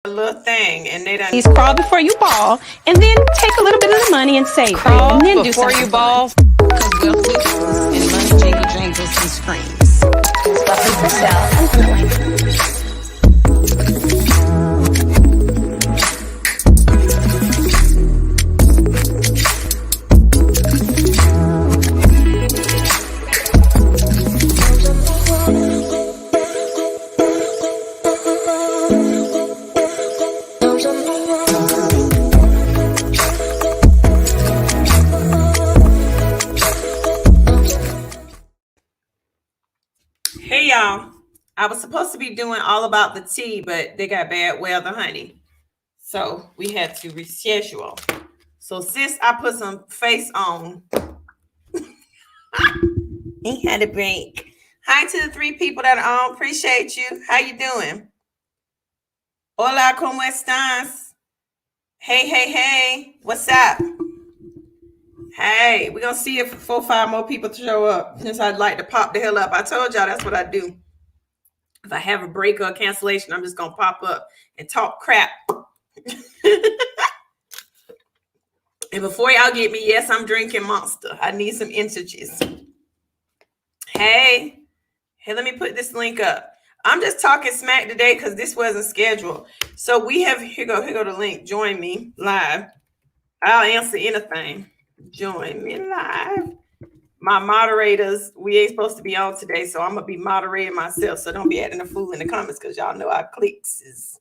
a little thing, and they done. Please crawl before you ball, and then take a little bit of the money and save Crawl and then before do you something ball. Because we'll flip and money jingle jangles and screams. Buffie Purselle, infinitely. Hey y'all, I was supposed to be doing all about the tea, but they got bad weather, honey. So we had to reschedule. So sis, I put some face on. Ain't had a break. Hi to the 3 people that are on. Appreciate you. How you doing? Hola, ¿cómo estás? Hey. What's up? Hey, we're going to see if 4 or 5 more people show up, since I'd like to pop the hell up. I told y'all that's what I do. If I have a break or a cancellation, I'm just going to pop up and talk crap. And before y'all get me, yes, I'm drinking Monster. I need some energies. Hey, let me put this link up. I'm just talking smack today because this wasn't scheduled. So we have, here go the link. Join me live. I'll answer anything. Join me live. My moderators, we ain't supposed to be on today, so I'm gonna be moderating myself. So don't be acting a fool in the comments because y'all know our clicks is.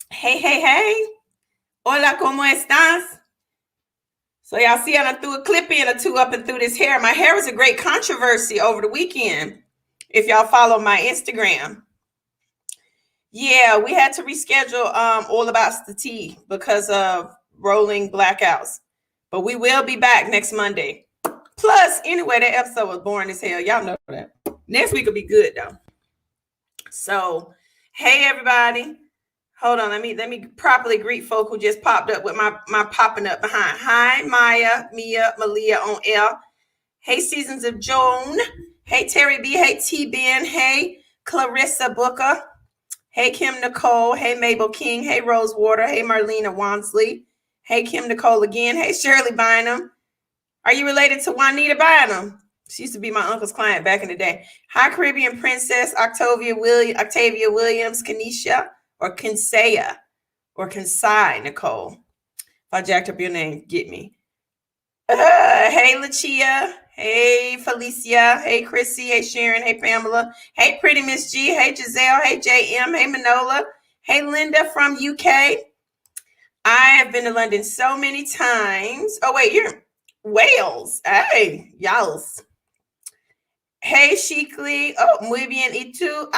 Hey. Hola, ¿cómo estás? So y'all see I done threw a clip in or 2 up and through this hair. My hair was a great controversy over the weekend. If y'all follow my Instagram. Yeah, we had to reschedule All About the Tea because of rolling blackouts. But we will be back next Monday. Plus, anyway, that episode was boring as hell. Y'all know that. Next week will be good though. So, hey everybody. Hold on, let me properly greet folk who just popped up with my popping up behind. Hi, Maya, Mia, Malia on L. Hey, Seasons of Joan. Hey, Terry B. Hey, T-Ben. Hey, Clarissa Booker. Hey, Kim Nicole. Hey, Mabel King. Hey, Rosewater. Hey, Marlena Wansley. Hey, Kim Nicole again. Hey, Shirley Bynum. Are you related to Juanita Bynum? She used to be my uncle's client back in the day. Hi, Caribbean Princess, Octavia Williams, Kenesha, or Kinsaya, or Kinsai, Nicole. If I jacked up your name, get me. Hey, Lucia. Hey, Felicia. Hey, Chrissy. Hey, Sharon. Hey, Pamela. Hey, Pretty Miss G. Hey, Giselle. Hey, JM. Hey, Manola. Hey, Linda from UK. I have been to London so many times. Oh, wait, you're in Wales. Hey, y'all. Hey, Sheikley. Oh, muy bien. Y tú?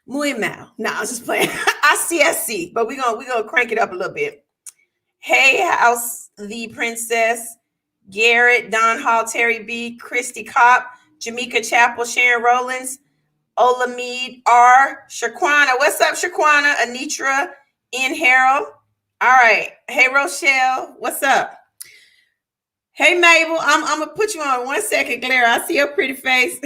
Muy mal. No, I was just playing. I see. But we're gonna crank it up a little bit. Hey, House the Princess. Garrett, Don Hall, Terry B, Christy Kopp, Jamaica Chapel, Sharon Rollins, Olamide R, Shaquana. What's up, Shaquana? Anitra, N. Harold. All right. Hey, Rochelle. What's up? Hey, Mabel. I'm gonna put you on 1 second, Clara. I see your pretty face.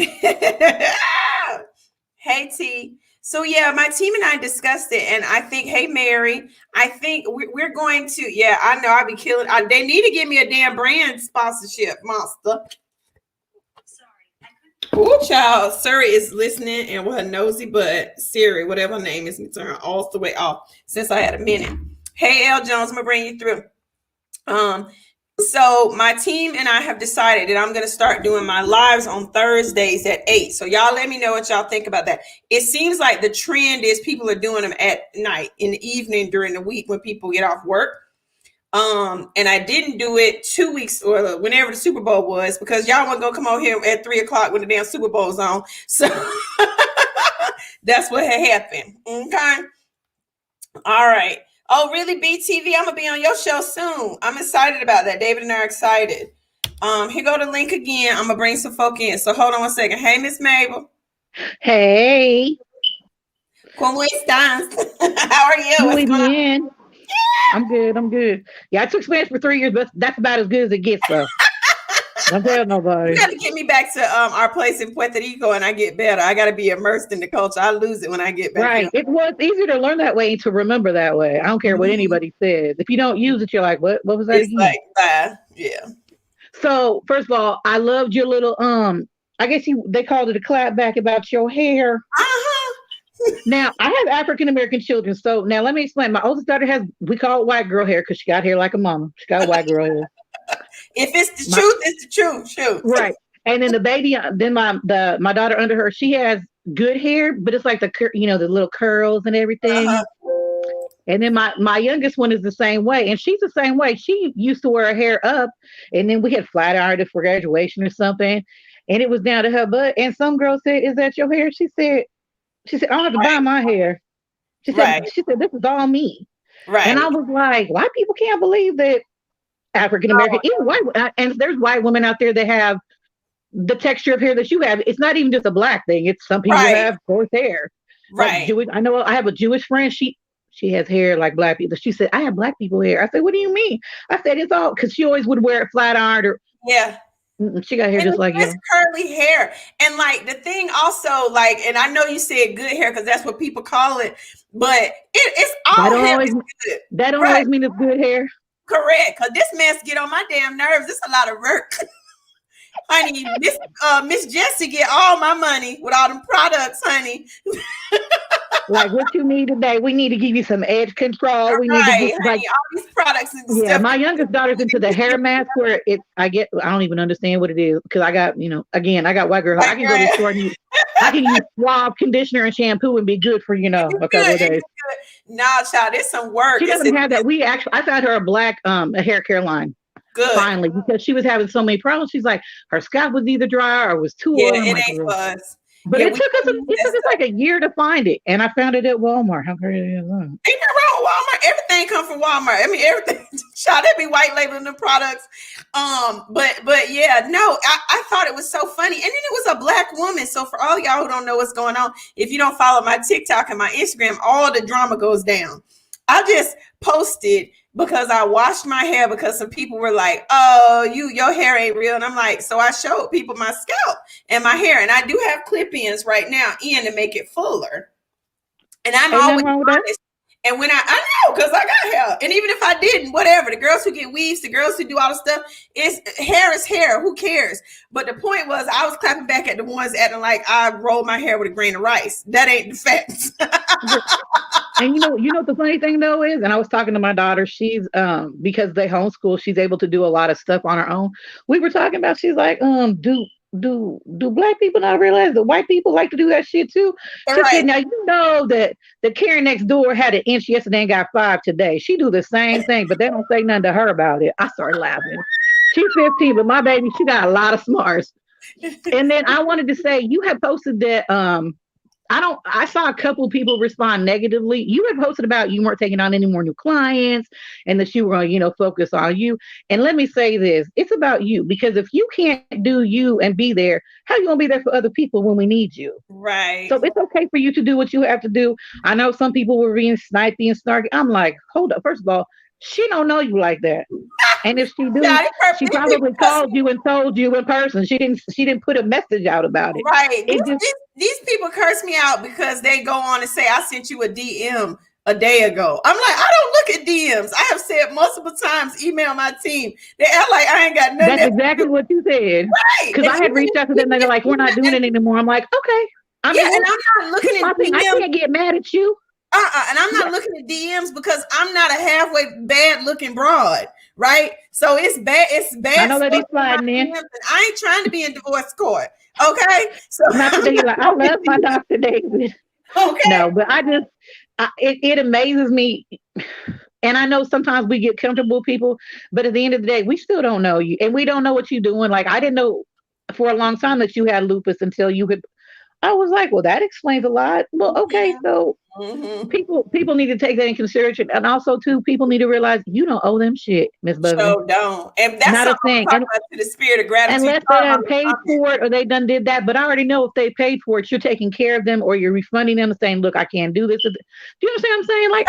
Hey, T. So yeah, my team and I discussed it, and I think, hey, Mary, I think we're going to, yeah, I know I'll be killing. They need to give me a damn brand sponsorship, Monster. Oh, child, Siri is listening, and with her nosy butt, Siri, whatever her name is, me turn her all the way off since I had a minute. Hey, L. Jones, I'm gonna bring you through. So my team and I have decided that I'm going to start doing my lives on Thursdays at 8. So y'all let me know what y'all think about that. It seems like the trend is people are doing them at night, in the evening, during the week when people get off work. And I didn't do it 2 weeks or whenever the Super Bowl was, because y'all weren't going to come over here at 3 o'clock when the damn Super Bowl's on. So that's what had happened. Okay. All right. Oh, really, BTV? I'm going to be on your show soon. I'm excited about that. David and I are excited. Here go the link again. I'm going to bring some folk in. So hold on 1 second. Hey, Miss Mabel. Hey. ¿Cómo estás? How are you? Muy bien. I'm good. Yeah, I took Spanish for 3 years, but that's about as good as it gets, though. Don't tell You nobody. got to get me back to our place in Puerto Rico, and I get better. I got to be immersed in the culture. I lose it when I get back. Right. It's easier to learn that way and to remember that way. I don't care what anybody says. If you don't use it, you're like, what was that It's again? like, yeah. So first of all, I loved your little I guess they called it a clap back about your hair. Now I have African American children, so now let me explain. My oldest daughter we call it white girl hair because she got hair like a mama. She got white girl hair. If it's the truth, it's the truth. Shoot. Right. And then the baby, then my daughter under her, she has good hair, but it's like the little curls and everything. And then my youngest one is the same way, and she's the same way. She used to wear her hair up, and then we had flat ironed it for graduation or something, and it was down to her butt. And some girl said, "Is that your hair?" She said, "I don't have to buy my hair." She said, "This is all me." Right. And I was like, "Why people can't believe that African American, even white, and there's white women out there that have the texture of hair that you have. It's not even just a black thing. It's some people have coarse hair. Right. Like I know I have a Jewish friend. She has hair like black people. She said, I have black people hair. I said, what do you mean? I said, it's all because she always would wear it flat ironed or she got hair just like you. Curly hair. And like the thing also, like, and I know you said good hair because that's what people call it, but it's all hair is good. That don't always mean it's good hair. Correct. Because this mess get on my damn nerves. It's a lot of work. Honey, Miss Jessie get all my money with all them products, honey. Like what you need today, we need to give you some edge control. We need to get honey, all these products and stuff. My youngest daughter's into the hair mask where I don't even understand what it is because I got, again, I got white girl. I can go to the store and I can use suave conditioner and shampoo and be good for, a couple of days. Nah, child, it's some work. She doesn't have that. I found her a black a hair care line. Good. Finally, because she was having so many problems. She's like, her scalp was either dry or was too oily. It ain't for us. But it took us like a year to find it, and I found it at Walmart. How crazy is that? Ain't nothing wrong with Walmart. Everything come from Walmart. I mean, everything. Child, they be white labeling the products. But yeah, no, I thought it was so funny, and then it was a black woman. So for all y'all who don't know what's going on, if you don't follow my TikTok and my Instagram, all the drama goes down. I just posted because I washed my hair because some people were like, oh, your hair ain't real. And I'm like, so I showed people my scalp and my hair. And I do have clip-ins right now to make it fuller. And I'm always honest. And when I know, because I got hair. And even if I didn't, whatever, the girls who get weaves, the girls who do all the stuff, hair is hair. Who cares? But the point was I was clapping back at the ones acting like I rolled my hair with a grain of rice. That ain't the facts. And you know what the funny thing though is, and I was talking to my daughter, she's because they homeschool, she's able to do a lot of stuff on her own. We were talking about, she's like, do black people not realize that white people like to do that shit too? She said, now you know that the Karen next door had an inch yesterday and got 5 today. She do the same thing, but they don't say nothing to her about it. I started laughing. She's 15, but my baby, she got a lot of smarts. And then I wanted to say, you had posted that I saw a couple of people respond negatively. You had posted about you weren't taking on any more new clients and that you were going to, focus on you. And let me say this, it's about you, because if you can't do you and be there, how are you going to be there for other people when we need you? Right. So it's okay for you to do what you have to do. I know some people were being snipey and snarky. I'm like, hold up. First of all, she don't know you like that. And if she do, she probably called you and told you in person. She didn't put a message out about it. Right. These people curse me out because they go on and say, I sent you a DM a day ago. I'm like, I don't look at DMs. I have said multiple times, email my team. They act like I ain't got nothing. That's exactly what you said. Right. Because I had reached out to them and they're like, we're not doing it anymore. I'm like, okay. And I'm not looking at DMs. I can't get mad at you. And I'm not looking at DMs because I'm not a halfway bad looking broad, right? So it's bad. It's bad. I know that he's sliding in. I ain't trying to be in divorce court. Okay. So not today. Like, I love my Dr. David. Okay. No, but it amazes me. And I know sometimes we get comfortable with people, but at the end of the day, we still don't know you. And we don't know what you're doing. Like, I didn't know for a long time that you had lupus until I was like, well, that explains a lot. Well, okay, so people need to take that in consideration, and also too, people need to realize you don't owe them shit, Miss Buffie. So don't, and that's not a thing. And to the spirit of gratitude, unless they have paid for it or they done did that. But I already know if they paid for it, you're taking care of them, or you're refunding them and saying, "Look, I can't do this." Do you understand what I'm saying? Like,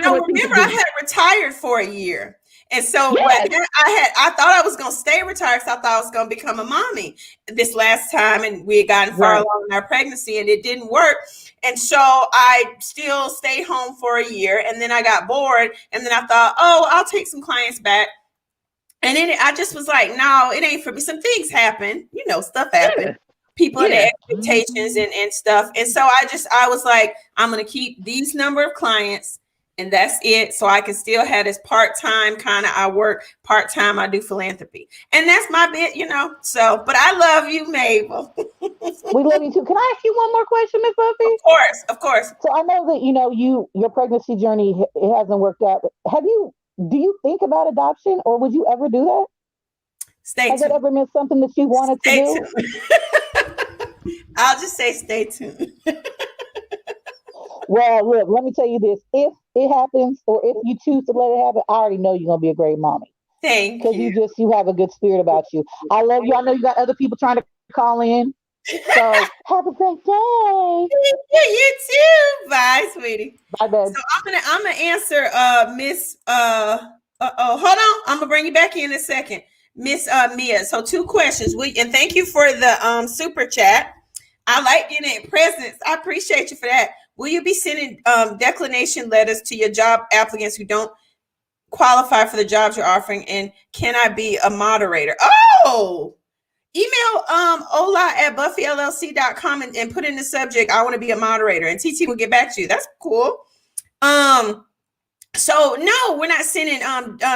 no. Remember, I had retired for a year. And so what I thought I was gonna stay retired because I thought I was gonna become a mommy this last time, and we had gotten far along in our pregnancy, and it didn't work. And so I still stayed home for a year, and then I got bored, and then I thought, oh, I'll take some clients back. And then I just was like, no, it ain't for me. Some things happen, stuff happen. People and their expectations and stuff. And so I was like, I'm going to keep these number of clients and that's it. So I can still have this part-time kind of, I work part-time, I do philanthropy. And that's my bit, so, but I love you, Mabel. We love you too. Can I ask you one more question, Miss Buffy? Of course. So I know that, your pregnancy journey, it hasn't worked out. Do you think about adoption, or would you ever do that? Has it ever been something that you wanted to do? I'll just say stay tuned. Well, look, let me tell you this. If it happens, or if you choose to let it happen, I already know you're going to be a great mommy. Thank you. Because you have a good spirit about you. I love you. I know you got other people trying to call in. So have a great day. You too. Bye, sweetie. Bye, babe. So I'm gonna answer Miss hold on. I'm gonna bring you back in a second. Miss Mia. So 2 questions. And thank you for the super chat. I like getting presents. I appreciate you for that. Will you be sending declination letters to your job applicants who don't qualify for the jobs you're offering? And can I be a moderator? Oh, email hola@buffyllc.com and put in the subject, I want to be a moderator, and TT will get back to you. That's cool. So no, we're not sending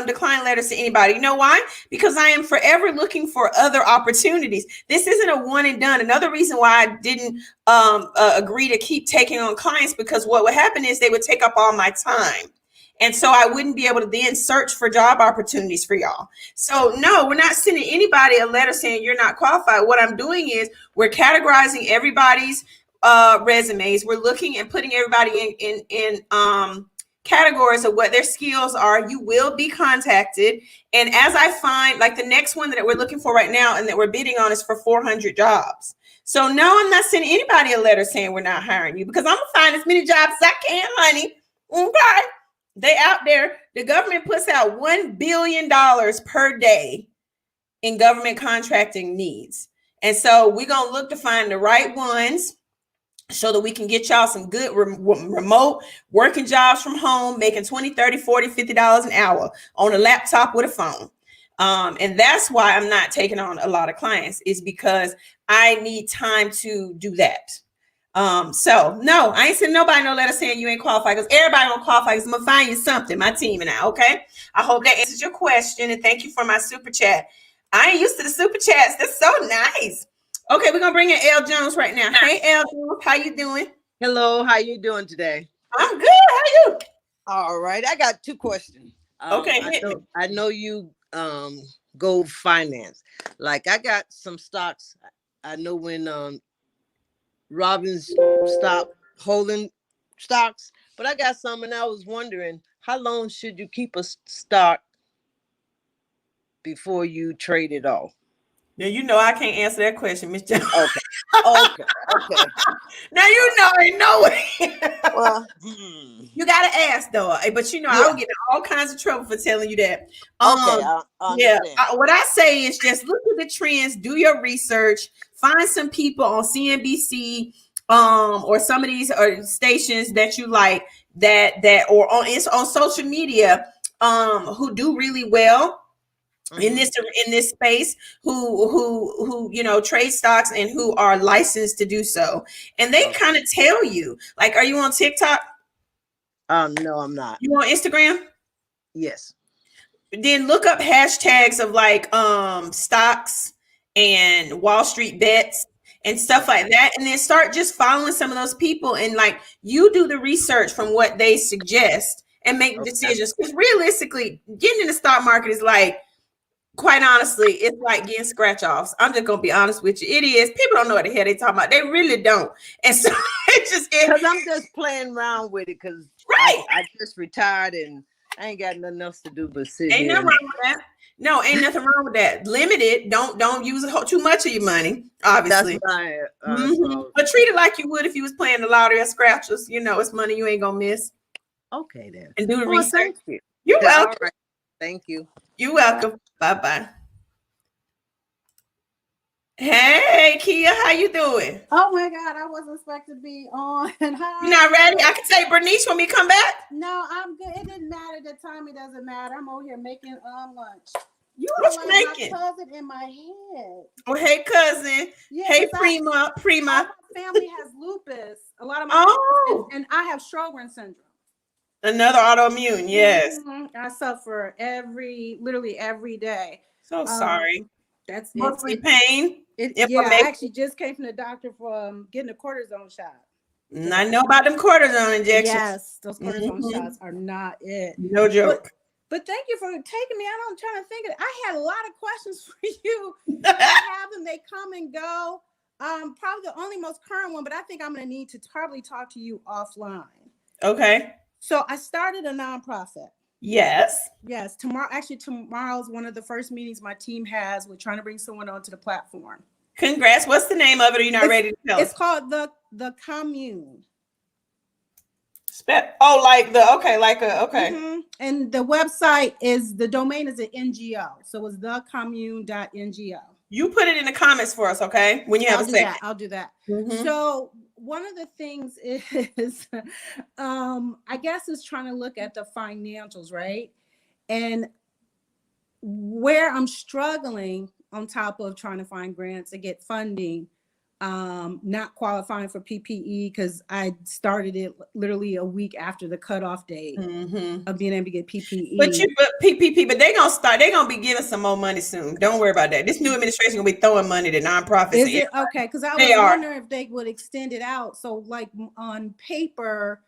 decline letters to anybody. You know why? Because I am forever looking for other opportunities. This isn't a one and done. Another reason why I didn't agree to keep taking on clients, because what would happen is they would take up all my time. And so I wouldn't be able to then search for job opportunities for y'all. So no, we're not sending anybody a letter saying you're not qualified. What I'm doing is we're categorizing everybody's resumes. We're looking and putting everybody in categories of what their skills are. You will be contacted. And as I find, like the next one that we're looking for right now and that we're bidding on is for 400 jobs. So no, I'm not sending anybody a letter saying we're not hiring you, because I'm gonna find as many jobs as I can, honey. Okay. They out there. The government puts out $1 billion per day in government contracting needs. And so we're going to look to find the right ones so that we can get y'all some good remote working jobs from home, making $20, $30, $40, $50 an hour on a laptop with a phone. And that's why I'm not taking on a lot of clients, is because I need time to do that. So no, I ain't sending nobody no letter saying you ain't qualified, because everybody don't qualify, because I'm gonna find you something, my team and I. Okay, I hope that answers your question, and thank you for my super chat. I ain't used to the super chats. That's so nice. Okay, we're gonna bring in L Jones right now. Hey L Jones, how you doing? Hello, how you doing today? I'm good. How you? All right, I got 2 questions. Okay, I know you go finance. Like I got some stocks. I know when Robbins stopped holding stocks, but I got some, and I was wondering, how long should you keep a stock before you trade it off? Now you know I can't answer that question, Miss Jones. Okay. Now you know ain't no way. Well, you gotta ask though. But you know, I will get in all kinds of trouble for telling you that. What I say is just look at the trends, do your research, find some people on CNBC or some of these stations that you like that or on social media who do really well in this space, who trade stocks and who are licensed to do so, and they kind of tell you. Like, are you on TikTok? No, I'm not. You on Instagram? Yes. Then look up hashtags of like stocks and Wall Street bets and stuff like that, and then start just following some of those people, and like you do the research from what they suggest and make decisions. Because realistically, getting in the stock market is like, quite honestly, it's like getting scratch offs. I'm just gonna be honest with you. It is. People don't know what the hell they talking about. They really don't. And so because I'm just playing around with it, because I just retired and I ain't got nothing else to do but sit ain't here. Nothing wrong with that. No, ain't nothing wrong with that. Limit it. Don't use too much of your money, obviously. That's right. But treat it like you would if you was playing the lottery or scratchers. You know, it's money you ain't gonna miss. Okay then. And do the research. Thank you. You're welcome. Right. Thank you. You're welcome. Bye-bye. Hey, Kia, how you doing? Oh my God, I wasn't expected to be on. Hi. You not ready? I can tell you, Bernice, when we come back. No, I'm good. It didn't matter the time. It doesn't matter. I'm over here making lunch. You What are you like making? my cousin in my head. Oh, hey, cousin. Yeah, Hey, 'cause Prima. all my family has lupus. A lot of my Oh, and I have Sjogren's syndrome. another autoimmune. Yes. I suffer literally every day. So sorry. That's Mostly pain. yeah, I actually just came from the doctor for getting a cortisone shot. I know about them cortisone injections. Yes, those cortisone shots are not it. No joke. But thank you for taking me. I'm trying to think of it. I had a lot of questions for you. I have them, they come and go. Probably the only most current one, but I think I'm gonna need to probably talk to you offline. Okay. So I started a nonprofit. Yes. Yes, tomorrow's one of the first meetings my team has. We're trying to bring someone onto the platform. Congrats. What's the name of it? Are you not ready to tell us? It's called the Commune. Okay. And the website is, the domain is an NGO. So it's thecommune.ngo. You put it in the comments for us, okay? When you have a second. I'll do that. So one of the things is, I guess, is trying to look at the financials, right? And where I'm struggling on top of trying to find grants to get funding, not qualifying for PPE because I started it literally a week after the cutoff date of being able to get PPE. But PPP, but they're gonna be giving some more money soon. Don't worry about that. This new administration gonna be throwing money to nonprofits. Is it okay? Because I was wondering if they would extend it out. So like on paper,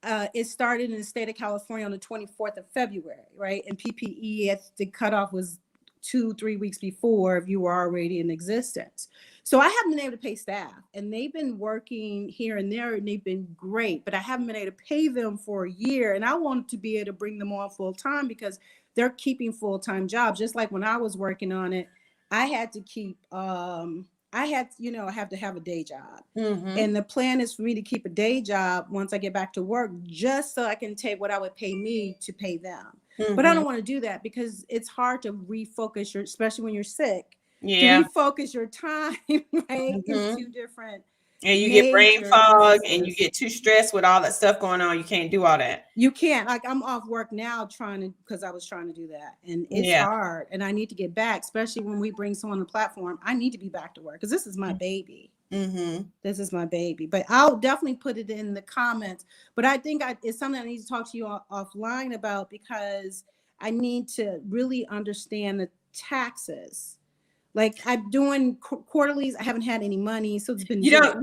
it started in the state of California on the 24th of February, right? And PPE, the cutoff was 2-3 weeks before if you were already in existence. So I haven't been able to pay staff, and they've been working here and there, and they've been great, but I haven't been able to pay them for a year. And I wanted to be able to bring them on full time because they're keeping full-time jobs. Just like when I was working on it, I had to keep, I have to have a day job. And the plan is for me to keep a day job once I get back to work, just so I can take what I would pay me to pay them. But I don't want to do that because it's hard to refocus especially when you're sick. Yeah. To refocus your time, right? In two different. And you get brain fog and you get too stressed with all that stuff going on. You can't do all that. You can't. Like, I'm off work now because I was trying to do that. And it's hard. And I need to get back, especially when we bring someone on the platform. I need to be back to work because this is my baby. This is my baby. But I'll definitely put it in the comments. But I think it's something I need to talk to you offline about because I need to really understand the taxes. Like I'm doing quarterlies. I haven't had any money, so it's been. You don't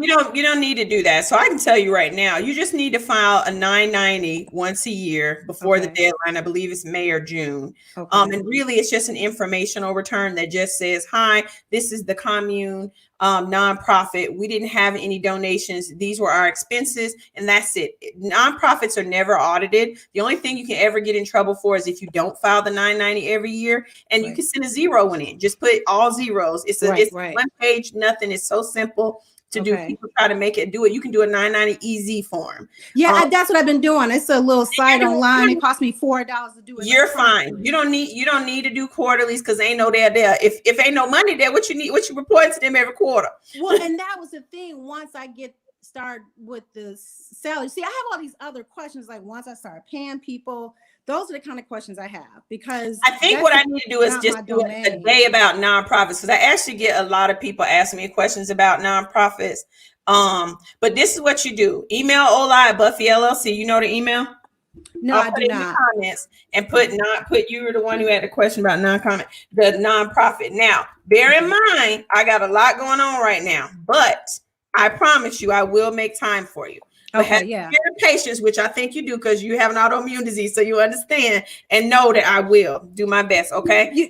need to do that. So I can tell you right now, you just need to file a 990 once a year before the deadline. I believe it's May or June. And really, it's just an informational return that just says, "Hi, this is the Commune nonprofit. We didn't have any donations. These were our expenses, and that's it." Nonprofits are never audited. The only thing you can ever get in trouble for is if you don't file the 990 every year, and you can send a zero in. Just put all zeros. It's one page, nothing. It's so simple to do. People try to make it do it. You can do a 990 easy form. Yeah, that's what I've been doing. It's a little site online. It cost me $4 to do it. You're fine. You don't need to do quarterlies because ain't no there. If ain't no money there, what you report to them every quarter. Well, and that was the thing. Once I start with the salary, see, I have all these other questions. Like once I start paying people, those are the kind of questions I have because I think what I need to do is just do a day about nonprofits because I actually get a lot of people asking me questions about nonprofits. But this is what you do: email Ola at Buffie LLC. You know the email? No, I do not. Comments and put you were the one who had the question about the nonprofit. Now, bear in mind, I got a lot going on right now, but I promise you, I will make time for you. But have patience, which I think you do because you have an autoimmune disease, so you understand and know that I will do my best. Okay.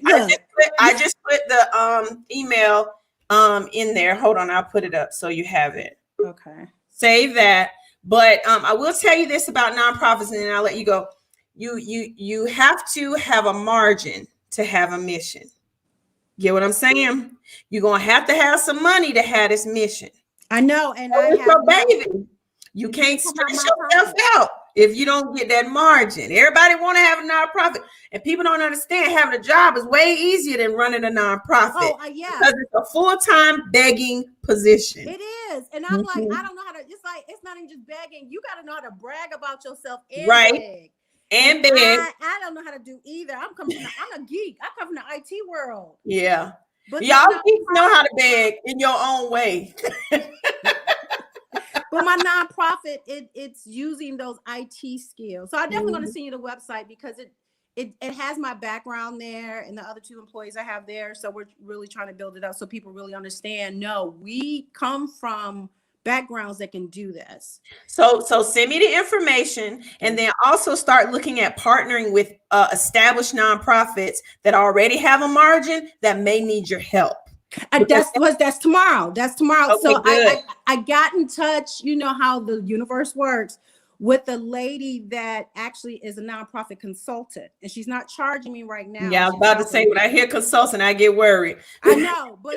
I just put the email in there. Hold on, I'll put it up so you have it. Okay. Save that. But I will tell you this about nonprofits, and then I'll let you go. You have to have a margin to have a mission. Get what I'm saying? You're gonna have to have some money to have this mission. I know, and baby. You can't stress yourself out. if you don't get that margin. Everybody want to have a nonprofit, and people don't understand having a job is way easier than running a nonprofit. Oh, yeah. Because it's a full-time begging position. It is. And I'm like, I don't know how to, it's like, it's not even just begging. You got to know how to brag about yourself and beg. And beg. I don't know how to do either. I'm a geek. I come from the IT world. Yeah. But y'all geeks know how to beg in your own way. But my nonprofit, it's using those IT skills. So I definitely want to send you the website because it has my background there and the other 2 employees I have there. So we're really trying to build it up so people really understand. No, we come from backgrounds that can do this. So send me the information, and then also start looking at partnering with established nonprofits that already have a margin that may need your help. That's tomorrow. That's tomorrow. Okay, so good. I got in touch, you know how the universe works, with a lady that actually is a nonprofit consultant, and she's not charging me right now. Yeah, I was about to say, when I hear consultant, I get worried. I know, but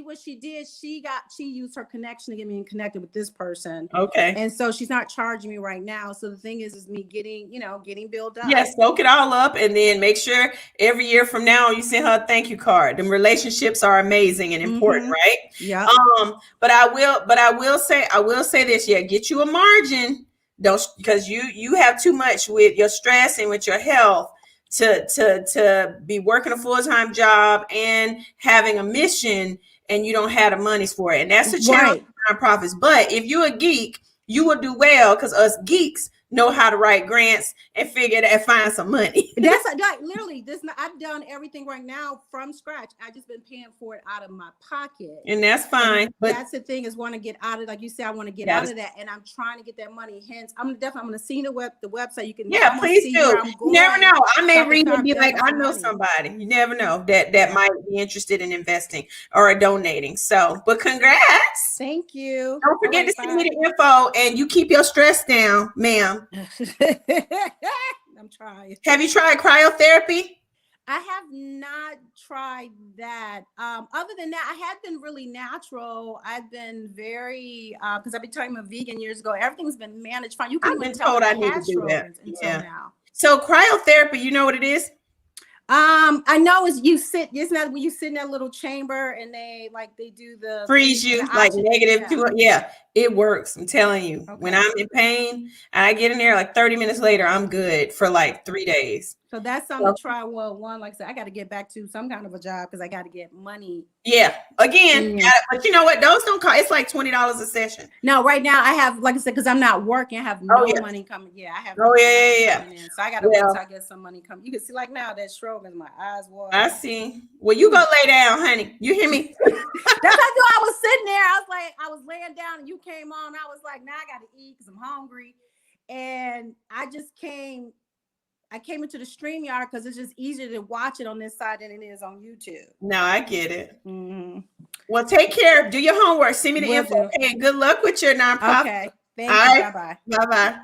what she did, she used her connection to get me connected with this person. Okay. And so she's not charging me right now. So the thing is me getting built up. Yes, soak it all up, and then make sure every year from now you send her a thank you card. Them relationships are amazing and important, right? Yeah. But I will say this. Yeah, get you a margin. Don't, because you have too much with your stress and with your health to be working a full-time job and having a mission, and you don't have the monies for it. And that's a challenge for nonprofits. But if you're a geek, you will do well, because us geeks know how to write grants and find some money. That's like literally this. I've done everything right now from scratch. I just been paying for it out of my pocket, and that's fine. But that's the thing, is want to get out of, like you said, I want to get out of that, and I'm trying to get that money. Hence, I'm going to see the website. You can please do. You never know. I may read and be like, I know somebody. You never know that might be interested in investing or donating. So, but congrats. Thank you. Don't forget to send me the info, and you keep your stress down, ma'am. I'm trying. Have you tried cryotherapy? I have not tried that. Other than that, I have been really natural. I've been very, because I've been talking about vegan years ago. Everything's been managed fine. You can even tell I need to do that. Until now. So cryotherapy, you know what it is? I know it's not when you sit in that little chamber and they do the freeze you like negative 2. Yeah, it works. I'm telling you. Okay. When I'm in pain and I get in there, like 30 minutes later, I'm good for like 3 days. So that's something to try. Well, one, like I said, I got to get back to some kind of a job because I got to get money. Yeah. Again, but you know what? Those don't cost. It's like $20 a session. No, right now I have, like I said, because I'm not working, I have no money coming. Yeah, I have. Oh, yeah. So I got to wait till I get some money coming. You can see, like now, that stroke is my eyes water. I see. Well, you go lay down, honey. You hear me? That's how I was sitting there. I was laying down and you came on. I was like, now I got to eat because I'm hungry. And I came into the StreamYard because it's just easier to watch it on this side than it is on YouTube. No, I get it. Mm-hmm. Well, take care. Do your homework. Send me the info. And good luck with your nonprofit. Okay. Thank you. Bye-bye. Bye-bye.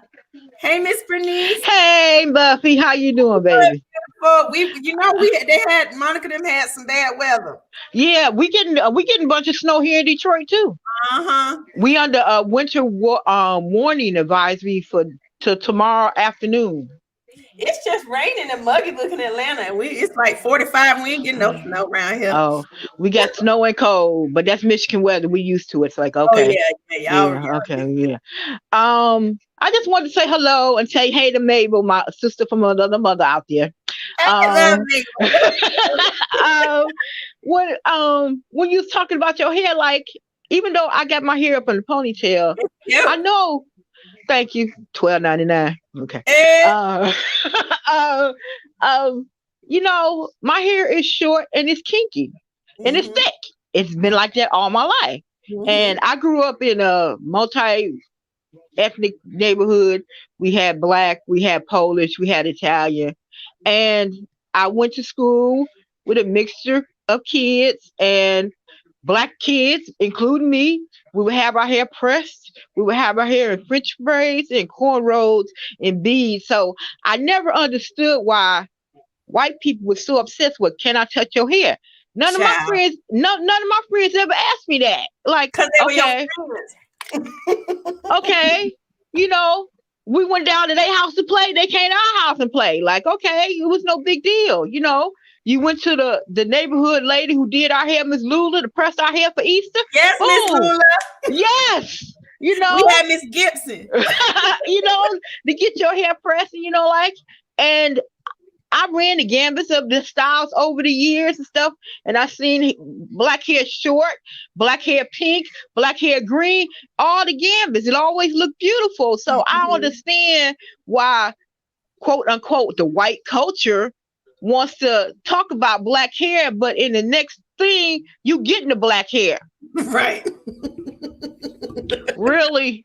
Hey, Miss Bernice. Hey, Buffy. How you doing, baby? They had Monica. Them had some bad weather. Yeah, we getting a bunch of snow here in Detroit too. We under a winter warning advisory to tomorrow afternoon. It's just raining and muggy looking in Atlanta. It's like 45. We ain't getting no snow around here. Oh, we got snow and cold, but that's Michigan weather. We used to it. It's like, okay. Oh, yeah. Okay, yeah. I just wanted to say hello and say hey to Mabel, my sister from another mother out there. When you was talking about your hair, like, even though I got my hair up in a ponytail, I know. Thank you. $12.99. Okay. My hair is short and it's kinky and it's thick. It's been like that all my life. And I grew up in a multi-ethnic neighborhood. We had Black, we had Polish, we had Italian. And I went to school with a mixture of kids, and Black kids, including me. We would have our hair pressed. We would have our hair in French braids and cornrows and beads. So I never understood why white people were so obsessed with, can I touch your hair? None of my friends ever asked me that. Like, okay, okay, we went down to their house to play. They came to our house and play. Like, okay, it was no big deal. You know, you went to the neighborhood lady who did our hair, Miss Lula, to press our hair for Easter. Yes, Miss Boom. Lula. Yes. You know, We had Miss Gibson. you know, to get your hair pressed, you know, like, and I ran the gambits of the styles over the years and stuff, and I seen black hair short, black hair pink, black hair green, all the gambits. It always looked beautiful. So I understand why, quote unquote, the white culture wants to talk about black hair, but in the next thing, you getting the black hair. Right. Really?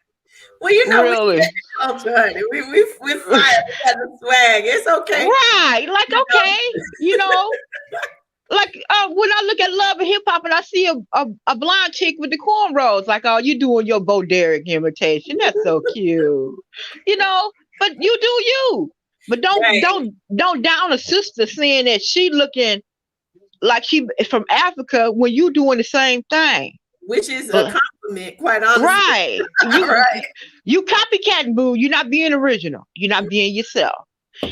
Well, you know, Really? we fired at the swag. It's okay. Right. Like, okay. You know, like when I look at Love and Hip Hop and I see a blonde chick with the cornrows, like, oh, you doing your Bo Derek imitation. That's so cute. You know, but you do you. But don't down a sister saying that she looking like she from Africa when you doing the same thing. Which is a compliment, quite honestly. Right. You copycatting, boo. You're not being original. You're not being yourself.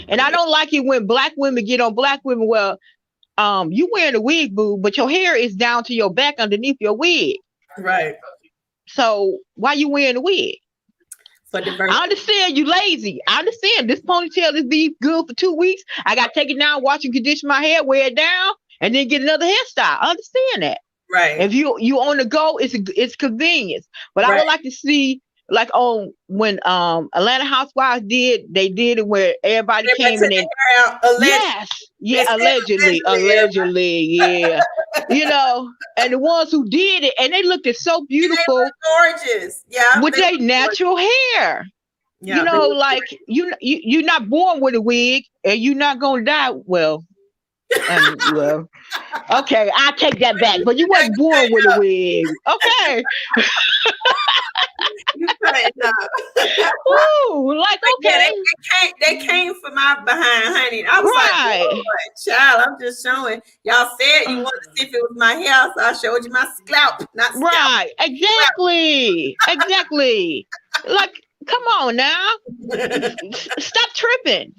And I don't like it when black women get on black women. Well, you wearing a wig, boo, but your hair is down to your back underneath your wig. Right. So why you wearing a wig? For diversity. I understand you lazy. I understand this ponytail is be good for 2 weeks. I got to take it down, wash and condition my hair, wear it down, and then get another hairstyle. I understand that. Right. If you on the go, it's convenience. But I would like to see, like, on when Atlanta Housewives did it where everybody came in and allegedly, yeah. You know, and the ones who did it, and they looked so beautiful, gorgeous, yeah, with their natural hair. Yeah, you know, like you're not born with a wig, and you're not gonna die. Well, okay, I'll take that back. But you wasn't born with a wig, okay? You cutting up. Ooh, like, okay. Yeah, they came for my behind, honey. I was like, oh, child, I'm just showing. Y'all said you wanted to see if it was my hair, so I showed you my scalp, not scalp. Right, exactly. Exactly. Like, come on now. Stop tripping.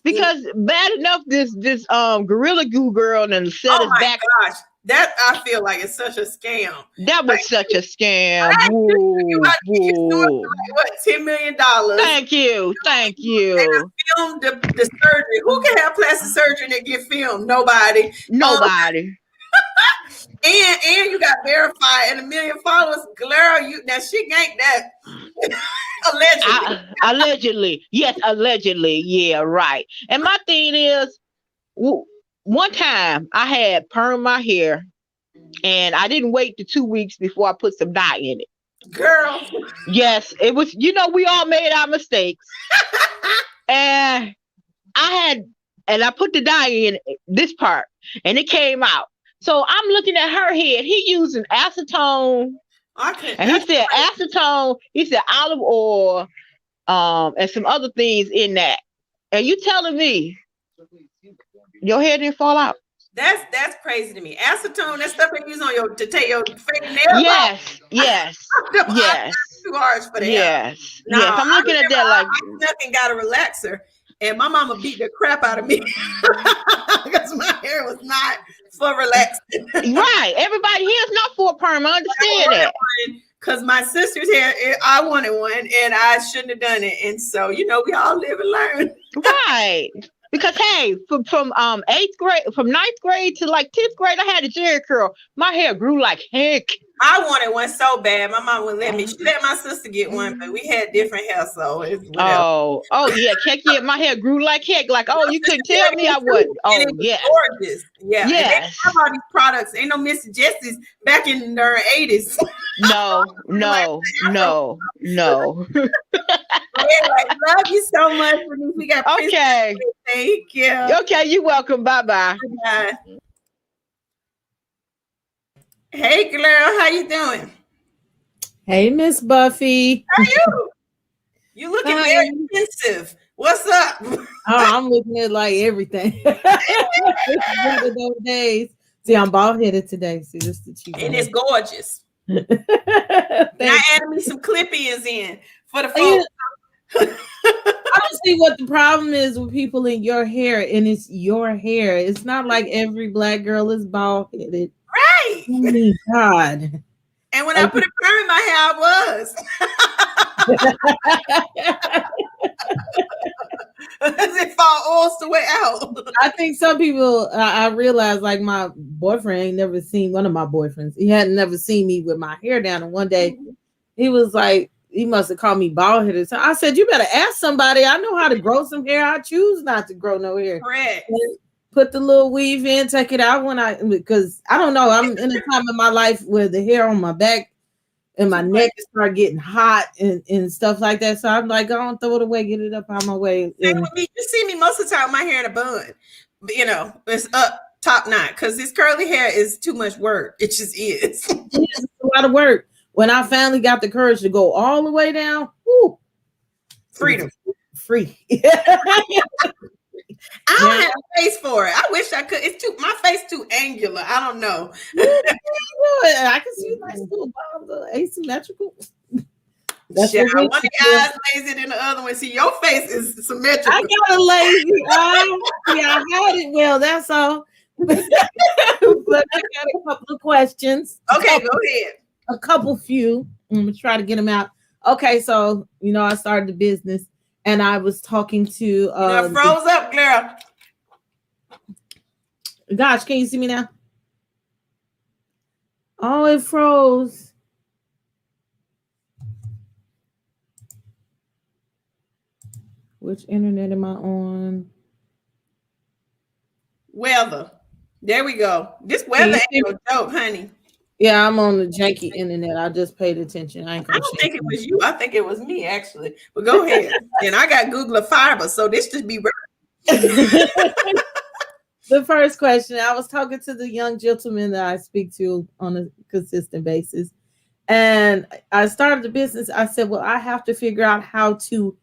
Because bad enough this Gorilla Glue girl and set us back. Gosh, that I feel like it's such a scam. That was such a scam. What, $10 million? Thank you. And filmed the surgery. Who can have plastic surgery that get filmed? Nobody. And you got verified and 1 million followers. Girl, now she ganked that. Allegedly. Yes, allegedly. Yeah, right. And my thing is, one time I had perm my hair and I didn't wait the 2 weeks before I put some dye in it. Girl. Yes, it was, you know, we all made our mistakes. And I put the dye in this part and it came out. So I'm looking at her head. He using acetone. And he said acetone, he said olive oil, and some other things in that. And you telling me your hair didn't fall out? That's crazy to me. Acetone, that stuff they use on to take your fake nails off. Yes. Too harsh for the hair. Yes. I'm looking at that like nothing got a relaxer. And my mama beat the crap out of me because my hair was not for relaxing. Right. Everybody here is not for a perm. I understand that. Because my sister's hair, I wanted one and I shouldn't have done it. And so, you know, we all live and learn. Right. Because hey, from 8th grade, from 9th grade to like 10th grade, I had a Jerry curl. My hair grew like heck. I wanted one so bad. My mom wouldn't let me. She let my sister get one, but we had different hair, so it's whatever. Oh yeah, heck yeah, my hair grew like heck. Like, oh, you couldn't tell me I would. Oh yeah, gorgeous. Yeah, yes. They have all these products. Ain't no Miss Jessie's back in the 80s. No. Anyway, love you so much. We got okay. Thank you. Okay, you're welcome. Bye. Hey, girl, how you doing? Hey, Miss Buffy. How are you? You looking very expensive. What's up? Oh, I'm looking at like everything. It's one of those days. See, I'm bald headed today. See, this is the cheap. And it's gorgeous. I added me some clip-ins in for the folks. I don't see what the problem is with people in your hair, and it's your hair. It's not like every black girl is bald headed. Right. Oh my God. And when I put a perm in my hair, I was. It fall all the way out. I think some people, I realized, like my boyfriend ain't never seen, one of my boyfriends, he hadn't never seen me with my hair down. And one day he was like, he must have called me bald headed. So I said, you better ask somebody. I know how to grow some hair. I choose not to grow no hair. Correct. Put the little weave in, take it out because I don't know. I'm in a time in my life where the hair on my back and my neck start getting hot and stuff like that. So I'm like, I don't throw it away, get it up on my way. Same with me. You see me most of the time with my hair in a bun. But, it's up top knot because this curly hair is too much work. It just is. It's a lot of work. When I finally got the courage to go all the way down, whoo, freedom. Free. I don't have a face for it. I wish I could. My face too angular. I don't know. I can see nice little bombs, asymmetrical. That's one guy's lazy than the other one. See, your face is symmetrical. I got a lazy eye. Yeah, I had it well. That's all. But I got a couple of questions. Okay, go ahead. A couple few. I'm gonna try to get them out. Okay, so I started the business. And I was talking to froze up, girl. Gosh, can you see me now? Oh, it froze. Which internet am I on? Weather. There we go. This weather ain't no joke, honey. Yeah, I'm on the janky internet. I just paid attention. I don't think it was you. I think it was me, actually. But go ahead. And I got Google Fiber, so this should be right. The first question, I was talking to the young gentleman that I speak to on a consistent basis. And I started the business. I said, well, I have to figure out how to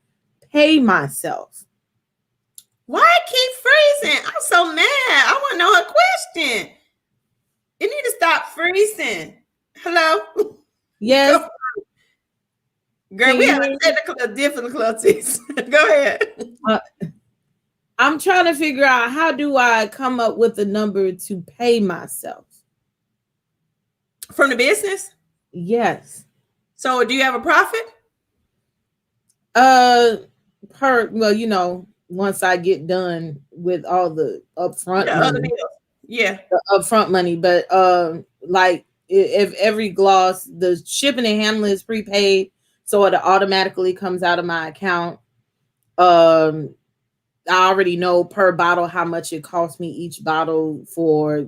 pay myself. Why I keep freezing? I'm so mad. I want to know her question. You need to stop freezing. Hello? Yes. Girl, we have technical difficulties. Go ahead. I'm trying to figure out, how do I come up with a number to pay myself? From the business? Yes. So do you have a profit? Once I get done with all the upfront money. Yeah, the upfront money, but like if every gloss, the shipping and handling is prepaid, so it automatically comes out of my account. I already know per bottle how much it costs me each bottle for,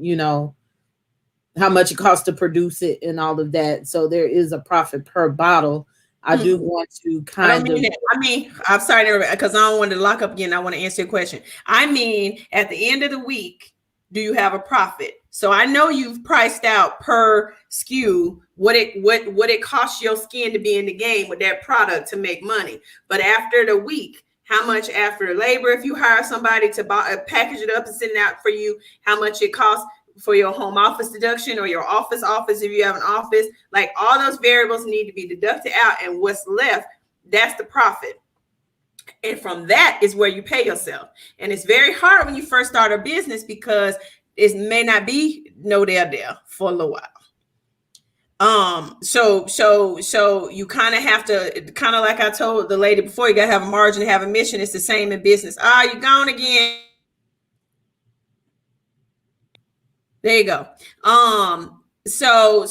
how much it costs to produce it and all of that. So there is a profit per bottle. I do want to I'm sorry, because I don't want to lock up again. I want to answer your question. I mean, at the end of the week, do you have a profit? So I know you've priced out per SKU what it costs your skin to be in the game with that product to make money. But after the week, how much after labor, if you hire somebody to package it up and send it out for you, how much it costs for your home office deduction or your office if you have an office, like all those variables need to be deducted out, and what's left, that's the profit. And from that is where you pay yourself. And it's very hard when you first start a business because it may not be there for a little while. So you kind of have to, kind of like I told the lady before, you got to have a margin to have a mission. It's the same in business. You're gone again. There you go. So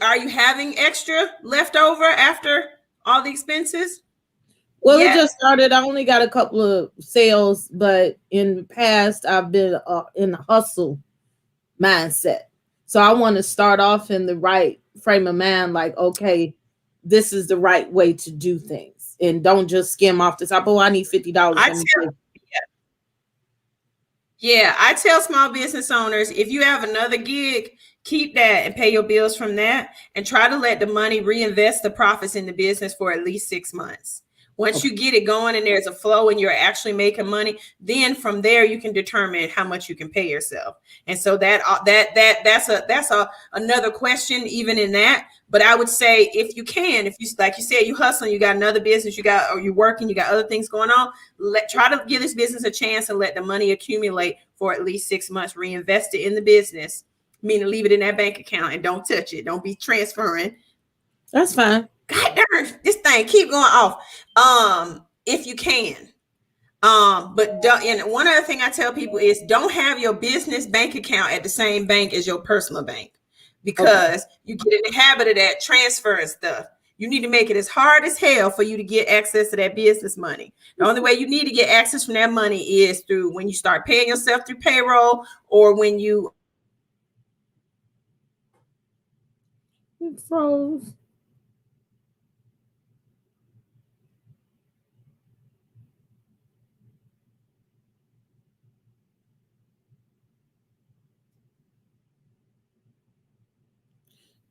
are you having extra left over after all the expenses? Well, It just started. I only got a couple of sales, but in the past, I've been in the hustle mindset. So I want to start off in the right frame of mind, like, okay, this is the right way to do things. And don't just skim off the top. Oh, I need $50. I tell small business owners, if you have another gig, keep that and pay your bills from that, and try to let the money reinvest the profits in the business for at least 6 months. Once you get it going and there's a flow and you're actually making money, then from there you can determine how much you can pay yourself. And so that's another question even in that. But I would say if you can, if you, like you said, you hustling, you got another business, or you're working, you got other things going on, try to give this business a chance and let the money accumulate for at least 6 months. Reinvest it in the business, meaning leave it in that bank account and don't touch it. Don't be transferring. That's fine. God darn, this thing keep going off. If you can. But don't, and one other thing I tell people is don't have your business bank account at the same bank as your personal bank, because you get in the habit of that transferring stuff. You need to make it as hard as hell for you to get access to that business money. The only way you need to get access from that money is through when you start paying yourself through payroll, or when you froze.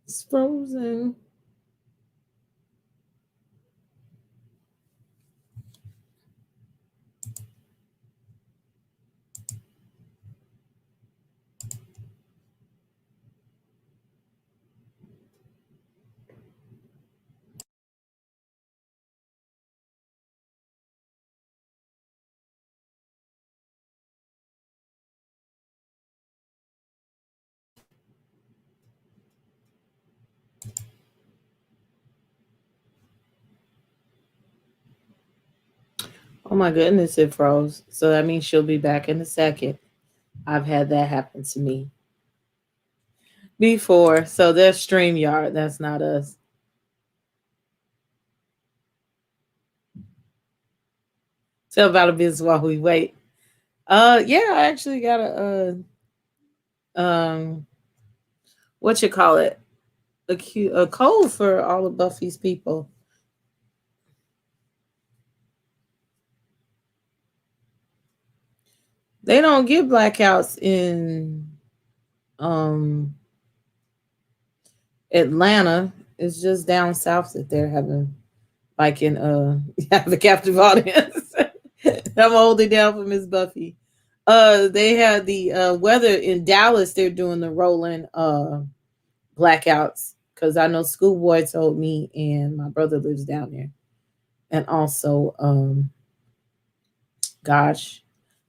It's frozen. Oh my goodness, it froze. So that means she'll be back in a second. I've had that happen to me before. So there's StreamYard. That's not us. Tell about a business while we wait. Yeah, I actually got a what you call it? A code for all of Buffy's people. They don't get blackouts in Atlanta. It's just down south that they're having, like in have a captive audience. I'm holding down for Miss Buffy. They had the weather in Dallas. They're doing the rolling blackouts, because I know Schoolboy told me, and my brother lives down there, and also gosh,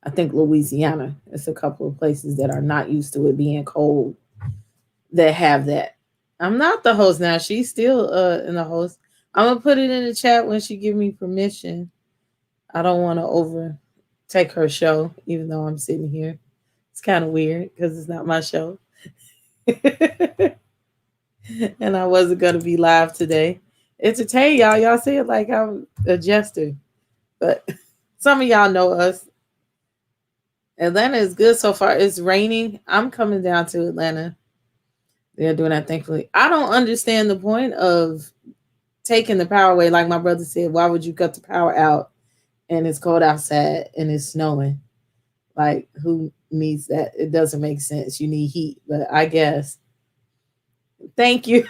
I think Louisiana. It's a couple of places that are not used to it being cold that have that. I'm not the host now. She's still in the host. I'm gonna put it in the chat when she give me permission. I don't want to overtake her show, even though I'm sitting here. It's kind of weird because it's not my show. And I wasn't gonna be live today. Entertain y'all. Y'all say it like I'm a jester, but some of y'all know us. Atlanta is good so far. It's raining. I'm coming down to Atlanta. They're doing that, thankfully. I don't understand the point of taking the power away. Like my brother said, why would you cut the power out and it's cold outside and it's snowing? Like, who needs that? It doesn't make sense. You need heat, but I guess. Thank you.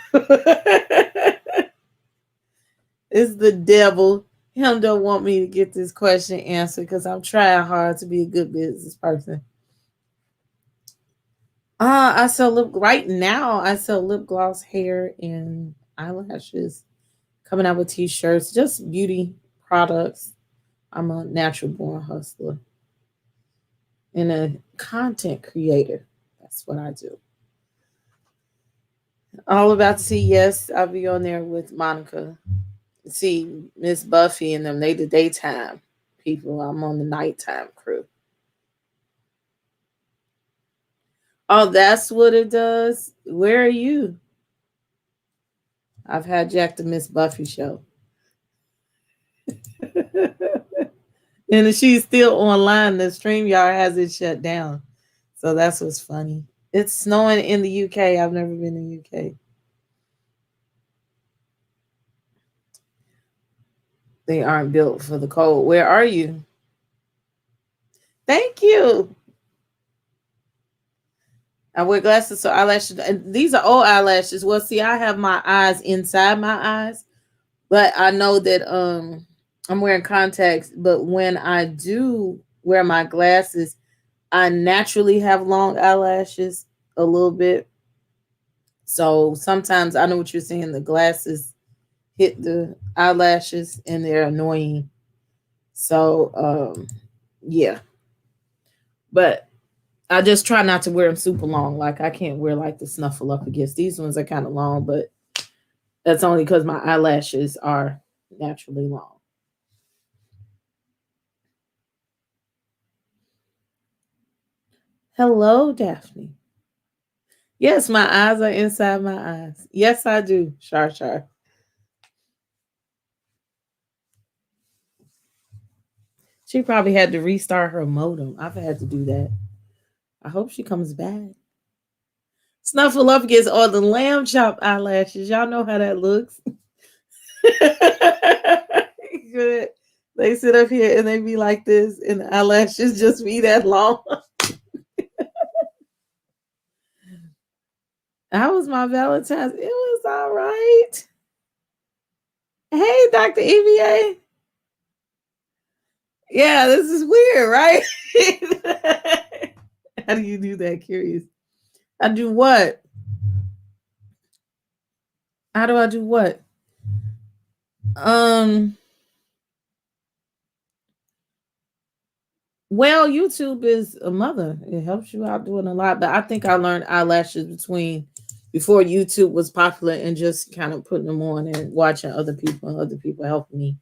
It's the devil. Him don't want me to get this question answered because I'm trying hard to be a good business person. I sell right now. I sell lip gloss, hair, and eyelashes. Coming out with t-shirts, just beauty products. I'm a natural born hustler and a content creator. That's what I do. All about to see. Yes, I'll be on there with Monica. See Miss Buffy and them. They the daytime people. I'm on the nighttime crew. Oh, that's what it does. Where are you? I've hijacked the Miss Buffy show. And she's still online. The StreamYard has it shut down. So that's what's funny. It's snowing in the UK. I've never been in the UK. They aren't built for the cold. Where are you? Thank you. I wear glasses, so eyelashes. And these are old eyelashes. Well, see, I have my eyes inside my eyes, but I know that I'm wearing contacts, but when I do wear my glasses, I naturally have long eyelashes a little bit. So sometimes I know what you're saying. The glasses hit the eyelashes and they're annoying. So yeah. But I just try not to wear them super long. Like I can't wear like the Snuffleupagus. These ones are kind of long, but that's only because my eyelashes are naturally long. Hello, Daphne. Yes, my eyes are inside my eyes. Yes, I do. Char. She probably had to restart her modem. I've had to do that. I hope she comes back. Snuffleupagus or the lamb chop eyelashes. Y'all know how that looks. Good. They sit up here and they be like this, and the eyelashes just be that long. How was my Valentine's? It was all right. Hey, Dr. EVA. Yeah, this is weird, right? How do you do that? Curious. I do what? How do I do what? Well, YouTube is a mother. It helps you out doing a lot. But I think I learned eyelashes before YouTube was popular and just kind of putting them on and watching other people and other people helping me.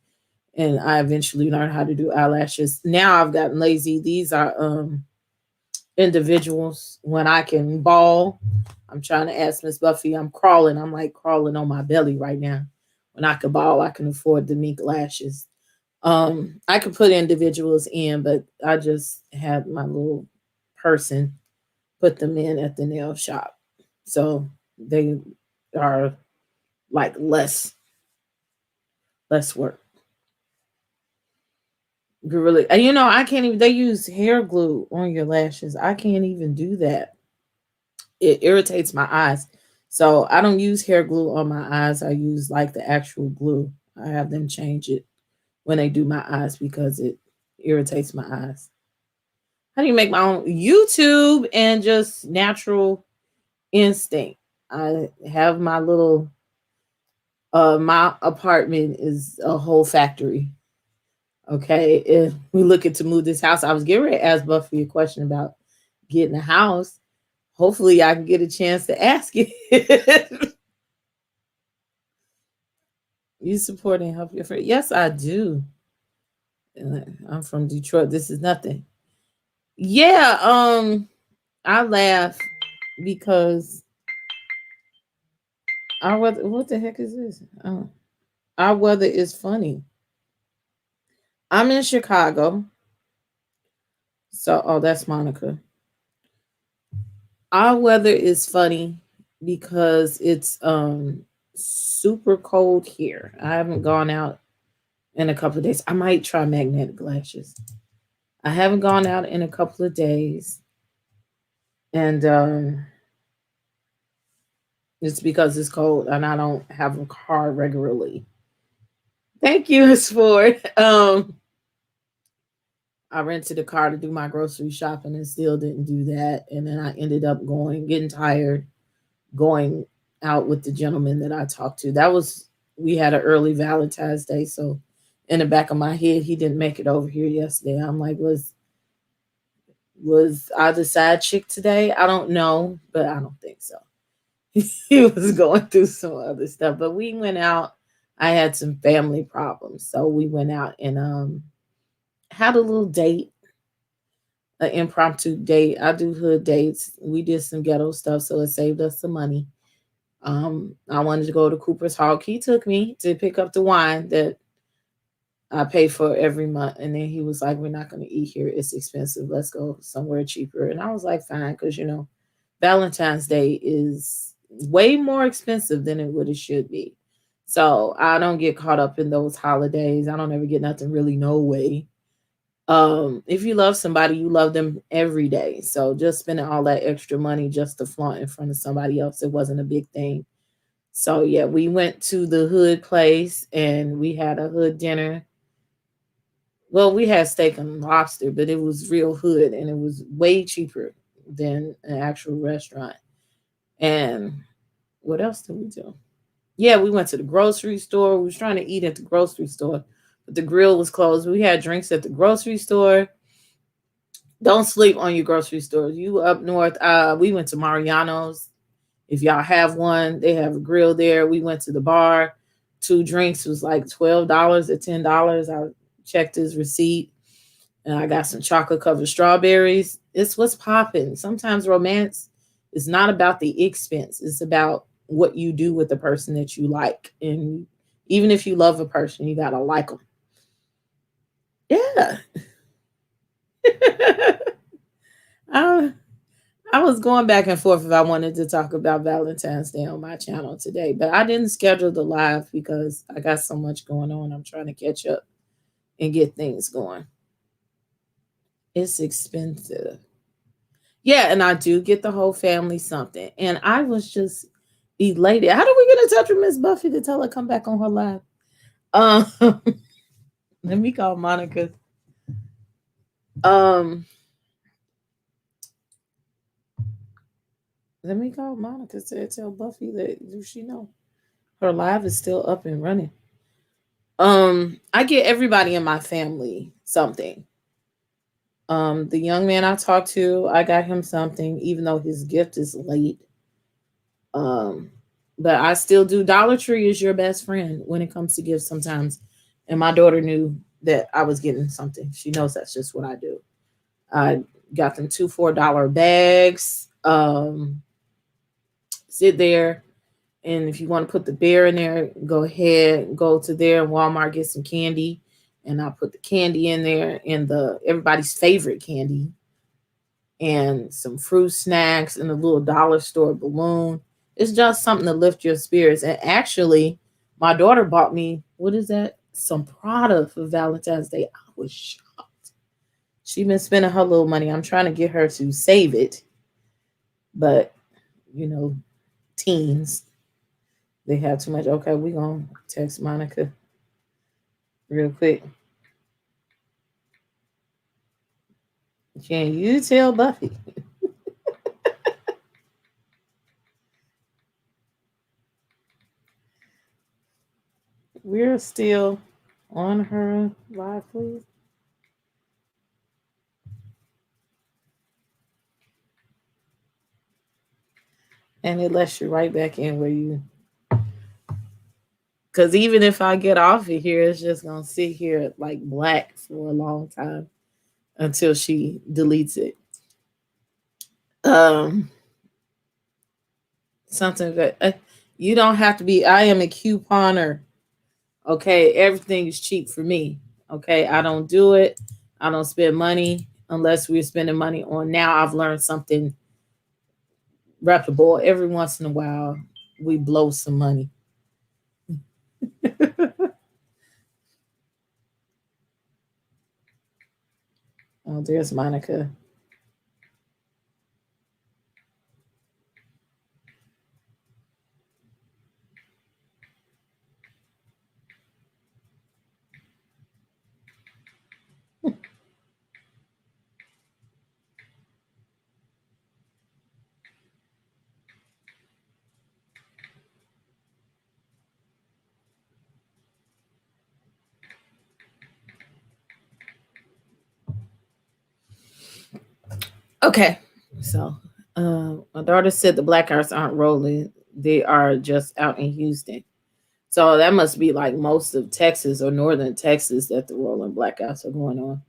And I eventually learned how to do eyelashes. Now I've gotten lazy. These are individuals. When I can ball, I'm trying to ask Miss Buffie. I'm crawling. I'm like crawling on my belly right now. When I can ball, I can afford the mink lashes. I could put individuals in, but I just had my little person put them in at the nail shop. So they are like less work. Really, you know, I can't even, they use hair glue on your lashes. I can't even do that. It irritates my eyes. So I don't use hair glue on my eyes. I use like the actual glue. I have them change it when they do my eyes because it irritates my eyes. How do you make my own? YouTube and just natural instinct. I have my little my apartment is a whole factory. Okay. If we looking to move this house, I was getting ready to ask Buffy a question about getting a house. Hopefully I can get a chance to ask it. You support and help your friend? Yes, I do. I'm from Detroit. This is nothing. Yeah, I laugh because our weather, what the heck is this? Our weather is funny. I'm in Chicago. So, that's Monica. Our weather is funny because it's super cold here. I haven't gone out in a couple of days. I might try magnetic lashes. I haven't gone out in a couple of days. And it's because it's cold and I don't have a car regularly. Thank you, Miss Ford. I rented a car to do my grocery shopping and still didn't do that. And then I ended up getting tired, going out with the gentleman that I talked to. We had an early Valentine's Day. So in the back of my head, he didn't make it over here yesterday. I'm like, was I the side chick today? I don't know, but I don't think so. He was going through some other stuff, but we went out. I had some family problems. So we went out and had a little date, an impromptu date. I do hood dates. We did some ghetto stuff, so it saved us some money. I wanted to go to Cooper's Hawk. He took me to pick up the wine that I pay for every month. And then he was like, we're not going to eat here. It's expensive. Let's go somewhere cheaper. And I was like, fine. Because, Valentine's Day is way more expensive than it should be. So I don't get caught up in those holidays. I don't ever get nothing really no way. If you love somebody, you love them every day. So just spending all that extra money just to flaunt in front of somebody else, it wasn't a big thing. So yeah, we went to the hood place and we had a hood dinner Well, we had steak and lobster, but it was real hood and it was way cheaper than an actual restaurant. And what else did we do? Yeah, we went to the grocery store. We was trying to eat at the grocery store, but the grill was closed. We had drinks at the grocery store. Don't sleep on your grocery stores. You up north, we went to Mariano's. If y'all have one, they have a grill there. We went to the bar. 2 drinks was like $12 or $10. I checked his receipt. And I got some chocolate covered strawberries. It's what's popping. Sometimes romance is not about the expense. It's about what you do with the person that you like. And even if you love a person, you got to like them. Yeah. I was going back and forth if I wanted to talk about Valentine's Day on my channel today, but I didn't schedule the live because I got so much going on. I'm trying to catch up and get things going. It's expensive. Yeah, and I do get the whole family something. And I was just elated. How did we get in touch with Miss Buffy to tell her come back on her live? Let me call Monica. Let me call Monica to tell Buffy that do she know her live is still up and running. I get everybody in my family something. The young man I talked to, I got him something, even though his gift is late. But I still do. Dollar Tree is your best friend when it comes to gifts sometimes. And my daughter knew that I was getting something. She knows that's just what I do. I got them 2 $4 bags. Sit there. And if you want to put the bear in there, go ahead, go to there and Walmart, get some candy. And I put the candy in there and everybody's favorite candy and some fruit snacks and a little dollar store balloon. It's just something to lift your spirits. And actually, my daughter bought me, what is that? Some Prada for Valentine's Day. I was shocked. She's been spending her little money. I'm trying to get her to save it. But, you know, teens, they have too much. Okay, we're going to text Monica real quick. Can you tell Buffy? We're still on her live, please. And it lets you right back in where you... Because even if I get off of here, it's just going to sit here like black for a long time until she deletes it. Something that you don't have to be. I am a couponer. Okay, everything is cheap for me. Okay, I don't do it. I don't spend money unless we're spending money on. Now I've learned something reputable. Every once in a while, we blow some money. Oh, there's Monica. Okay, so my daughter said the Blackouts aren't rolling. They are just out in Houston. So that must be like most of Texas or northern Texas that the rolling blackouts are going on.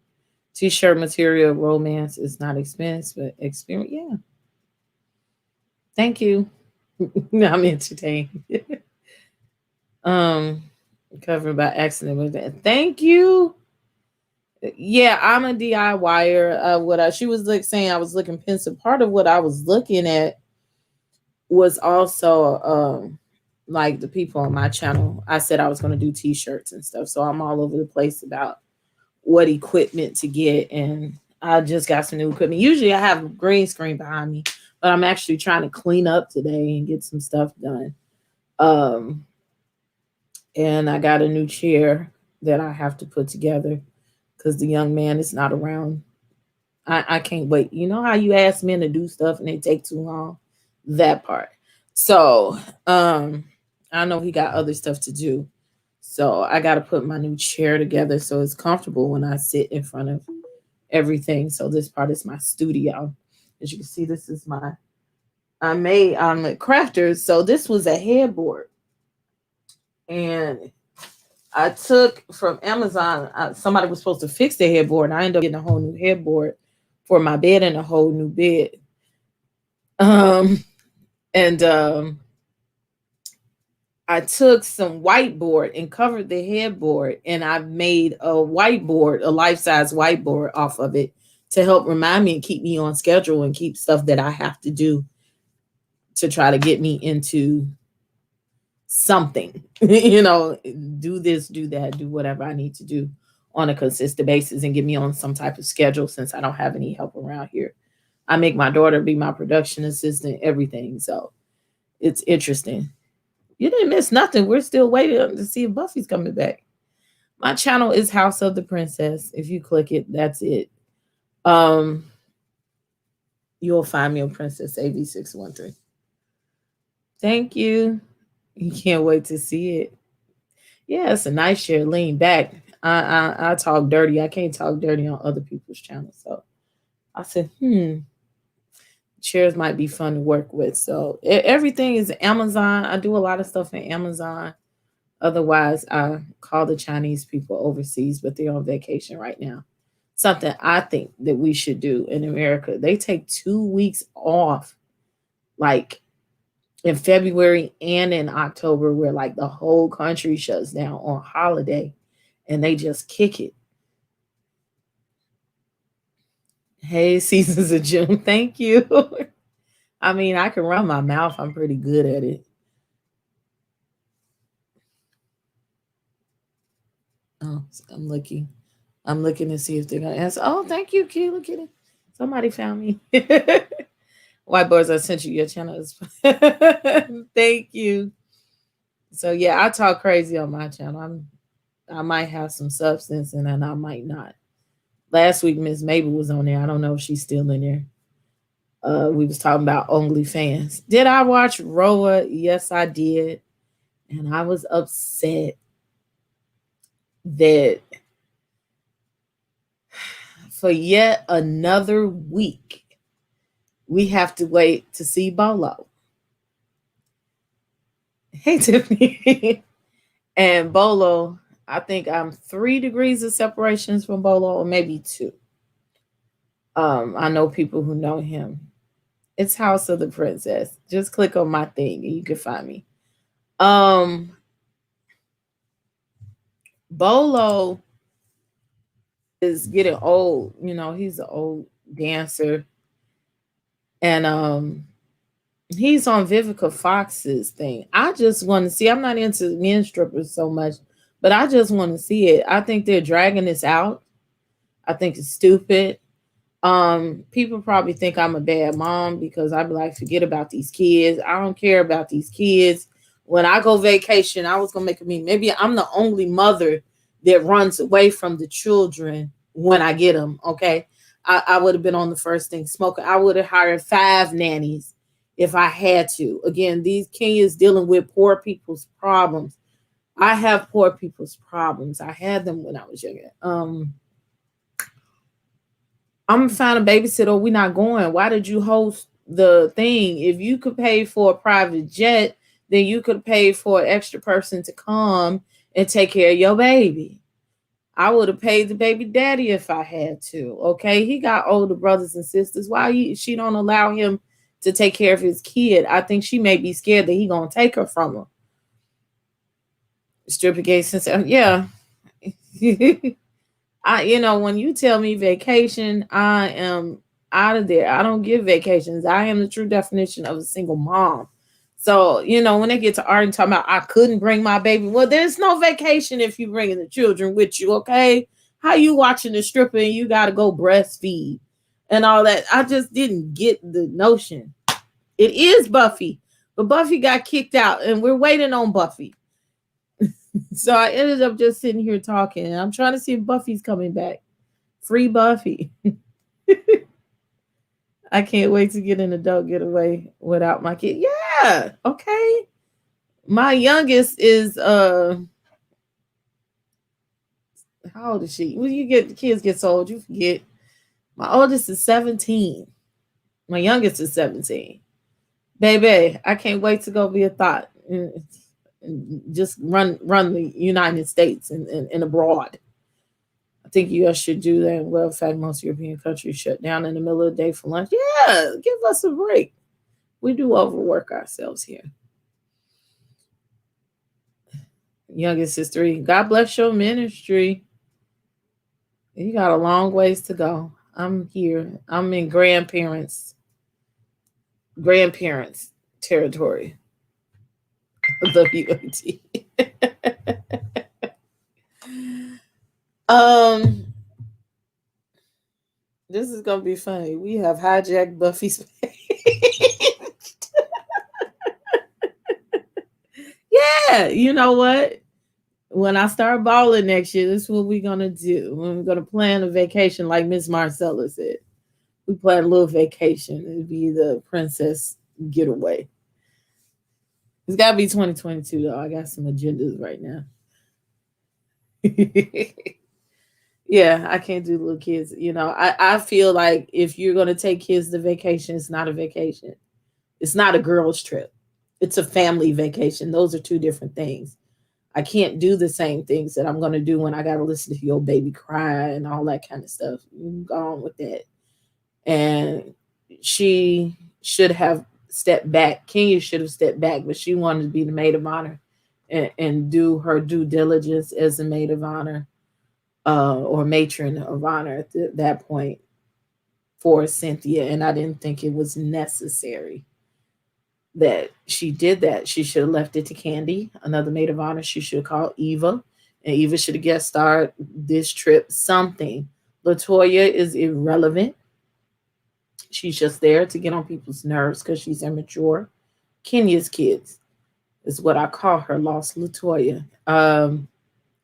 T-shirt material, romance is not expensive, but experience, yeah. Thank you. I'm entertained. Covered by accident with that. Thank you. Yeah, I'm a DIYer. She was like saying I was looking pensive. Part of what I was looking at was also like the people on my channel. I said I was going to do t-shirts and stuff. So I'm all over the place about what equipment to get. And I just got some new equipment. Usually I have a green screen behind me, but I'm actually trying to clean up today and get some stuff done. And I got a new chair that I have to put together because the young man is not around. I can't wait. You know how you ask men to do stuff and they take too long? That part. So I know he got other stuff to do. So I got to put my new chair together so it's comfortable when I sit in front of everything. So this part is my studio. As you can see, this is I made the crafters. So this was a headboard. And I took from Amazon, somebody was supposed to fix the headboard, and I ended up getting a whole new headboard for my bed and a whole new bed. I took some whiteboard and covered the headboard, and I made a whiteboard, a life-size whiteboard off of it to help remind me and keep me on schedule and keep stuff that I have to do to try to get me into something, do this, do that, do whatever I need to do on a consistent basis and get me on some type of schedule since I don't have any help around here. I make my daughter be my production assistant, everything. So it's interesting. You didn't miss nothing. We're still waiting to see if Buffy's coming back. My channel is House of the Princess. If you click it, that's it. You'll find me on Princess AV613. Thank you. You can't wait to see it. Yeah, it's a nice chair. Lean back. I talk dirty. I can't talk dirty on other people's channels. So I said, chairs might be fun to work with. So everything is Amazon. I do a lot of stuff in Amazon. Otherwise, I call the Chinese people overseas, but they're on vacation right now. Something I think that we should do in America. They take 2 weeks off, like in February and in October, where like the whole country shuts down on holiday and they just kick it. Hey, Seasons of June. Thank you. I mean, I can run my mouth. I'm pretty good at it. Oh, I'm looking to see if they're going to answer. Oh, thank you, Keila Kitty. Somebody found me. Whiteboards, I sent you your channels. Thank you. So yeah, I talk crazy on my channel. I might have some substance and then I might not. Last week, Miss Mabel was on there. I don't know if she's still in there. We was talking about OnlyFans. Did I watch Roa? Yes, I did. And I was upset that for yet another week, we have to wait to see Bolo. Hey, Tiffany. And Bolo, I think I'm 3 degrees of separations from Bolo, or maybe 2. I know people who know him. It's House of the Princess. Just click on my thing and you can find me. Bolo is getting old. He's an old dancer. And he's on Vivica Fox's thing. I just want to see. I'm not into men strippers so much, but I just want to see it. I think they're dragging this out. I think it's stupid. People probably think I'm a bad mom because I be like, forget about these kids. I don't care about these kids. When I go vacation, I was gonna make a meme. Maybe I'm the only mother that runs away from the children when I get them. Okay. I would have been on the first thing smoking. I would have hired 5 nannies if I had to. Again, these kids dealing with poor people's problems. I have poor people's problems. I had them when I was younger. I'm gonna find a babysitter. We're not going. Why did you host the thing? If you could pay for a private jet, then you could pay for an extra person to come and take care of your baby. I would have paid the baby daddy if I had to. Okay, he got older brothers and sisters. Why she don't allow him to take care of his kid? I think she may be scared that he gonna take her from her. Stripper gay since yeah. When you tell me vacation, I am out of there. I don't give vacations. I am the true definition of a single mom. So, when they get to arguing, talking about I couldn't bring my baby. Well, there's no vacation if you're bringing the children with you, okay? How you watching the stripper and you got to go breastfeed and all that? I just didn't get the notion. It is Buffy, but Buffy got kicked out and we're waiting on Buffy. So I ended up just sitting here talking and I'm trying to see if Buffy's coming back. Free Buffy. I can't wait to get an adult getaway without my kid. Yeah, okay. My youngest is how old is she? When you get the kids get so old, you forget. My oldest is 17. My youngest is 17. Baby, I can't wait to go be a thought and just run the United States and abroad. I think you guys should do that. Well, in fact, most European countries shut down in the middle of the day for lunch. Yeah, give us a break. We do overwork ourselves here. Youngest is 3. God bless your ministry. You got a long ways to go. I'm here. I'm in grandparents territory. WOT. This is gonna be funny. We have hijacked Buffy's page. Yeah, you know what? When I start balling next year, this is what we're gonna do. We're gonna plan a vacation, like Miss Marcella said. We plan a little vacation. It'd be the princess getaway. It's gotta be 2022 though. I got some agendas right now. Yeah, I can't do little kids. You know, I feel like if you're gonna take kids to vacation, it's not a vacation. It's not a girls' trip. It's a family vacation. Those are two different things. I can't do the same things that I'm going to do when I got to listen to your baby cry and all that kind of stuff. You go on with that. And she should have stepped back. Kenya should have stepped back, but she wanted to be the maid of honor and do her due diligence as a maid of honor or matron of honor at that point for Cynthia. And I didn't think it was necessary that she did that. She should have left it to Candy, another maid of honor. She should have called Eva, and Eva should have guest starred this trip, something. Latoya is irrelevant. She's just there to get on people's nerves because she's immature. Kenya's kids is what I call her, lost Latoya.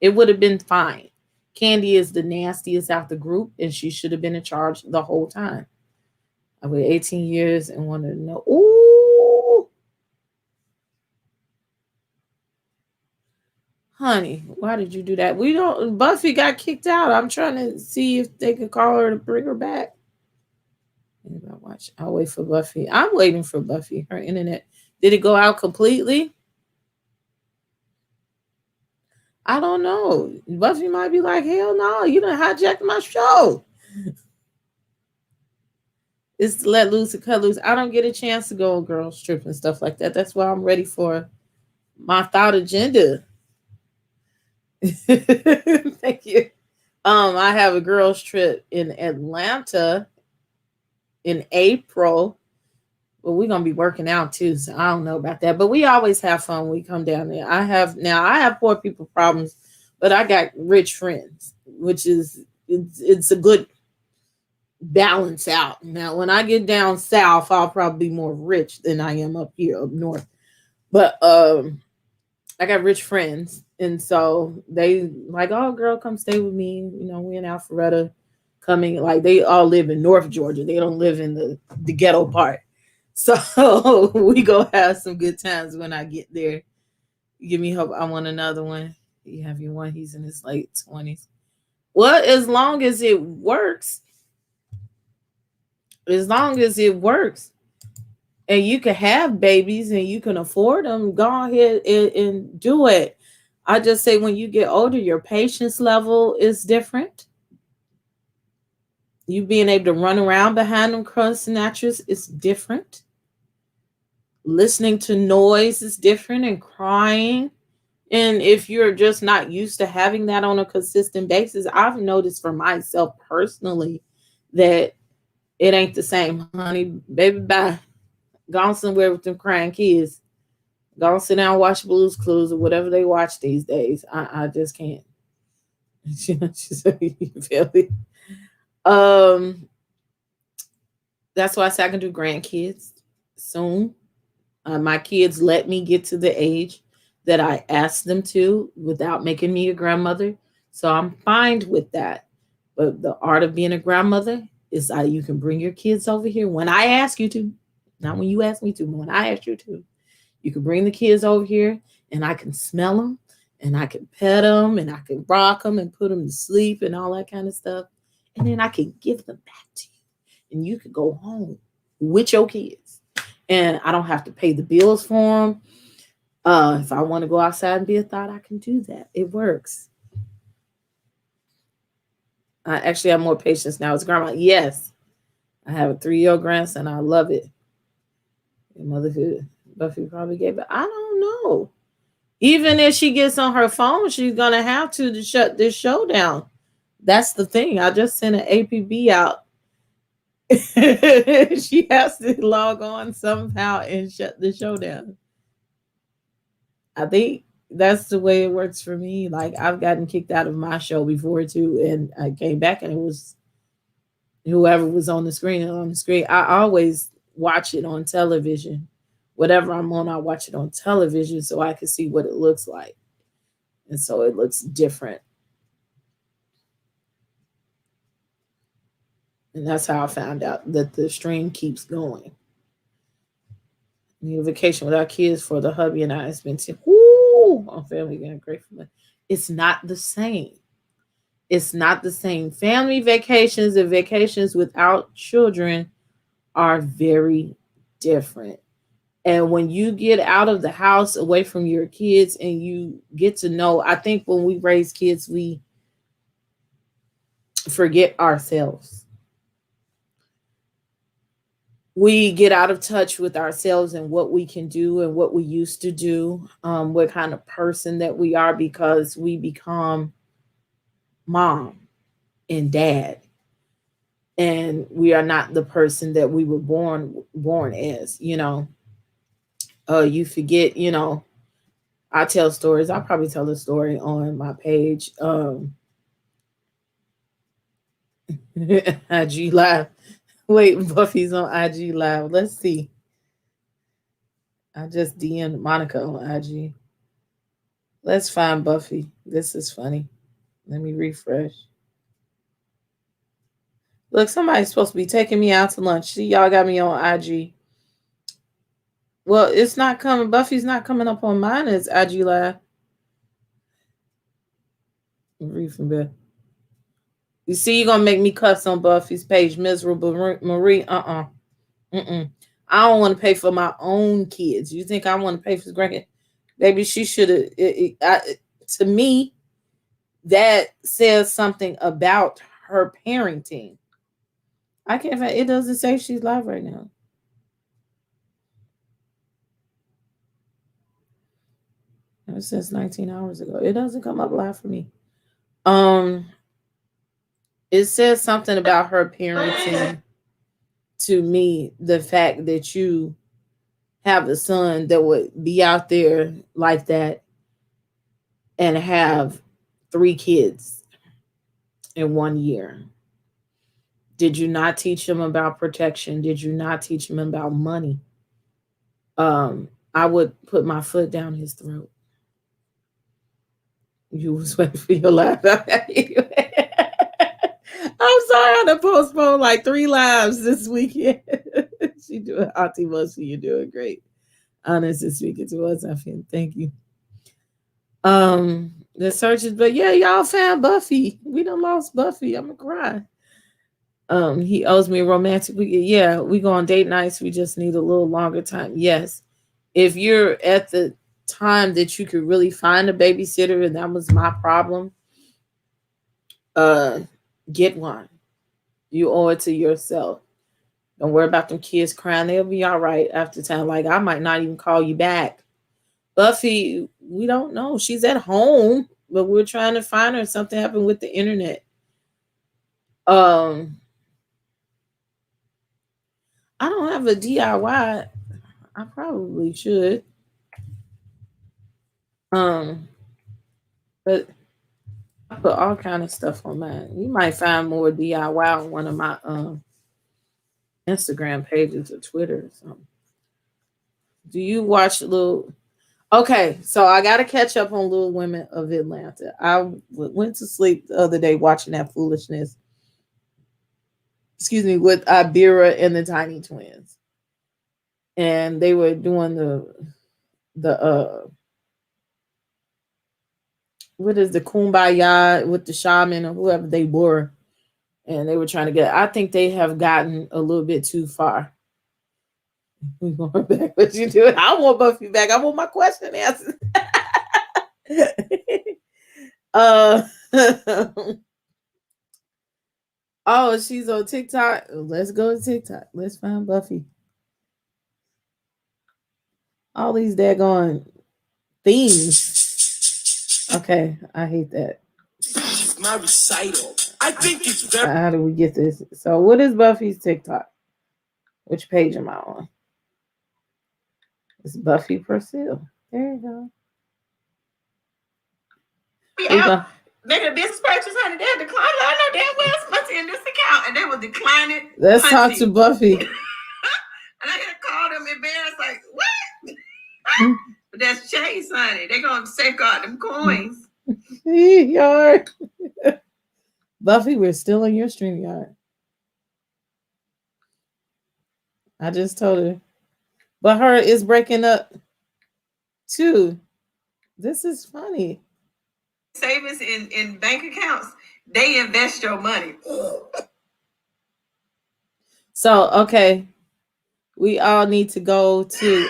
It would have been fine. Candy is the nastiest out the group, and she should have been in charge the whole time. I waited 18 years and wanted to know, ooh, honey, why did you do that? Buffy got kicked out. I'm trying to see if they could call her to bring her back. I'll wait for Buffy. I'm waiting for Buffy. Her internet. Did it go out completely? I don't know. Buffy might be like, hell no, you done hijacked my show. It's to let loose and cut loose. I don't get a chance to go on girls trip and stuff like that. That's why I'm ready for my thought agenda. Thank you. I have a girls trip in Atlanta in April, but we're gonna be working out too, so I don't know about that. But we always have fun when we come down there. I have poor people problems, but I got rich friends, which is it's a good balance out. Now when I get down south, I'll probably be more rich than I am up here up north. But I got rich friends, and so they like, oh girl, come stay with me. You know, we in Alpharetta coming, like they all live in North Georgia. They don't live in the ghetto part. So we go have some good times when I get there. Give me hope. I want another one. You have your one, he's in his late 20s. Well, as long as it works. As long as it works. And you can have babies and you can afford them, go ahead and do it. I just say when you get older, your patience level is different. You being able to run around behind them crust snatchers is different. Listening to noise is different, and crying. And if you're just not used to having that on a consistent basis, I've noticed for myself personally that it ain't the same, honey. Baby, bye. Gone somewhere with them crying kids. Go sit down and watch Blue's Clues or whatever they watch these days. I just can't. You feel me? That's why I say I can do grandkids soon. My kids let me get to the age that I asked them to without making me a grandmother. So I'm fine with that. But the art of being a grandmother is you can bring your kids over here when I ask you to, not when you ask me to, but when I ask you to. You can bring the kids over here and I can smell them and I can pet them and I can rock them and put them to sleep and all that kind of stuff. And then I can give them back to you. And you can go home with your kids. And I don't have to pay the bills for them. If I want to go outside and be a thought, I can do that. It works. I actually have more patience now as grandma. Yes. I have a 3-year-old grandson. I love it. Motherhood. Buffy probably gave it. I don't know. Even if she gets on her phone, she's going to have to shut this show down. That's the thing. I just sent an APB out. She has to log on somehow and shut the show down. I think that's the way it works for me. Like, I've gotten kicked out of my show before too, and I came back and it was whoever was on the screen. I always watch it on television. Whatever I'm on, I watch it on television so I can see what it looks like. And so it looks different. And that's how I found out that the stream keeps going. Need a vacation with our kids for the hubby and I. It's been on family getting grateful. It's not the same. It's not the same. Family vacations and vacations without children are very different. And when you get out of the house away from your kids and you get to know, I think when we raise kids, we forget ourselves. We get out of touch with ourselves and what we can do and what we used to do, what kind of person that we are, because we become mom and dad. And we are not the person that we were born as, you know. You forget, you know, I tell stories. I'll probably tell a story on my page. IG Live. Wait, Buffy's on IG Live. Let's see. I just DM'd Monica on IG. Let's find Buffy. This is funny. Let me refresh. Look, somebody's supposed to be taking me out to lunch. See, y'all got me on IG. Well, it's not coming. Buffy's not coming up on mine. It's IG Live. Read from there. You see, you're going to make me cuss on Buffy's page. Miserable Marie. I don't want to pay for my own kids. You think I want to pay for his grandkids? Baby, she should have. To me, that says something about her parenting. I can't find it. Doesn't say she's live right now. It says 19 hours ago. It doesn't come up live for me. It says something about her parenting to me. The fact that you have a son that would be out there like that and have 3 kids in 1 year. Did you not teach him about protection? Did you not teach him about money? I would put my foot down his throat. You was waiting for your laugh. I'm sorry, I had to postpone like 3 lives this weekend. She doing Auntie Mushy, you're doing great. Honest is speaking to us. I feel thank you. The searches, but yeah, y'all found Buffy. We done lost Buffy. I'm gonna cry. He owes me a romantic weekend. Yeah, we go on date nights. We just need a little longer time. Yes. If you're at the time that you could really find a babysitter, and that was my problem, get one. You owe it to yourself. Don't worry about them kids crying. They'll be all right after time. Like, I might not even call you back. Buffy, we don't know. She's at home, but we're trying to find her. Something happened with the internet. I don't have a DIY. I probably should. But I put all kind of stuff on mine. You might find more DIY on one of my Instagram pages or Twitter or something. Do you watch Little? Okay, so I got to catch up on Little Women of Atlanta. I went to sleep the other day watching that foolishness. excuse me, with Ibira and the Tiny Twins. And they were doing the what is the Kumbaya with the shaman or whoever they were. And they were trying to get, I think they have gotten a little bit too far. We're going back. What you doing? I want Buffy back. I want my question answered. Oh, she's on TikTok. Let's go to TikTok. Let's find Buffy. All these daggone themes. Okay, I hate that. My recital. I think it's very. How do we get this? So, what is Buffy's TikTok? Which page am I on? It's Buffy Purselle. There you go. Yeah, making a business purchase, honey. They'll decline it. I know damn well it's money in this account, and they will decline it. Let's honey. talk to Buffy. And I had to call them embarrassed, like, what? But that's Chase, honey. They're going to safeguard them coins. Yard. Buffy, we're still in your stream yard. I just told her. But her is breaking up too. This is funny. Savings in bank accounts, they invest your money. So, okay. We all need to go to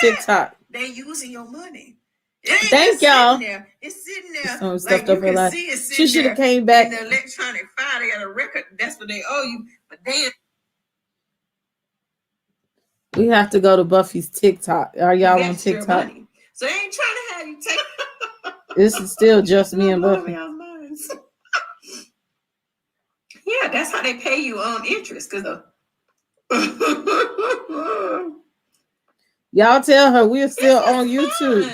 TikTok. They using your money. Thank y'all. It's sitting there. So like stuffed you up her can life. see it sitting She should have there came back. in the electronic file. They got a record. That's what they owe you. But they We have to go to Buffy's TikTok. Are y'all on invest your TikTok? money. So they ain't trying to have you take. This is still just me and Buffy. Yeah, that's how they pay you on interest. Because y'all tell her we're still on YouTube.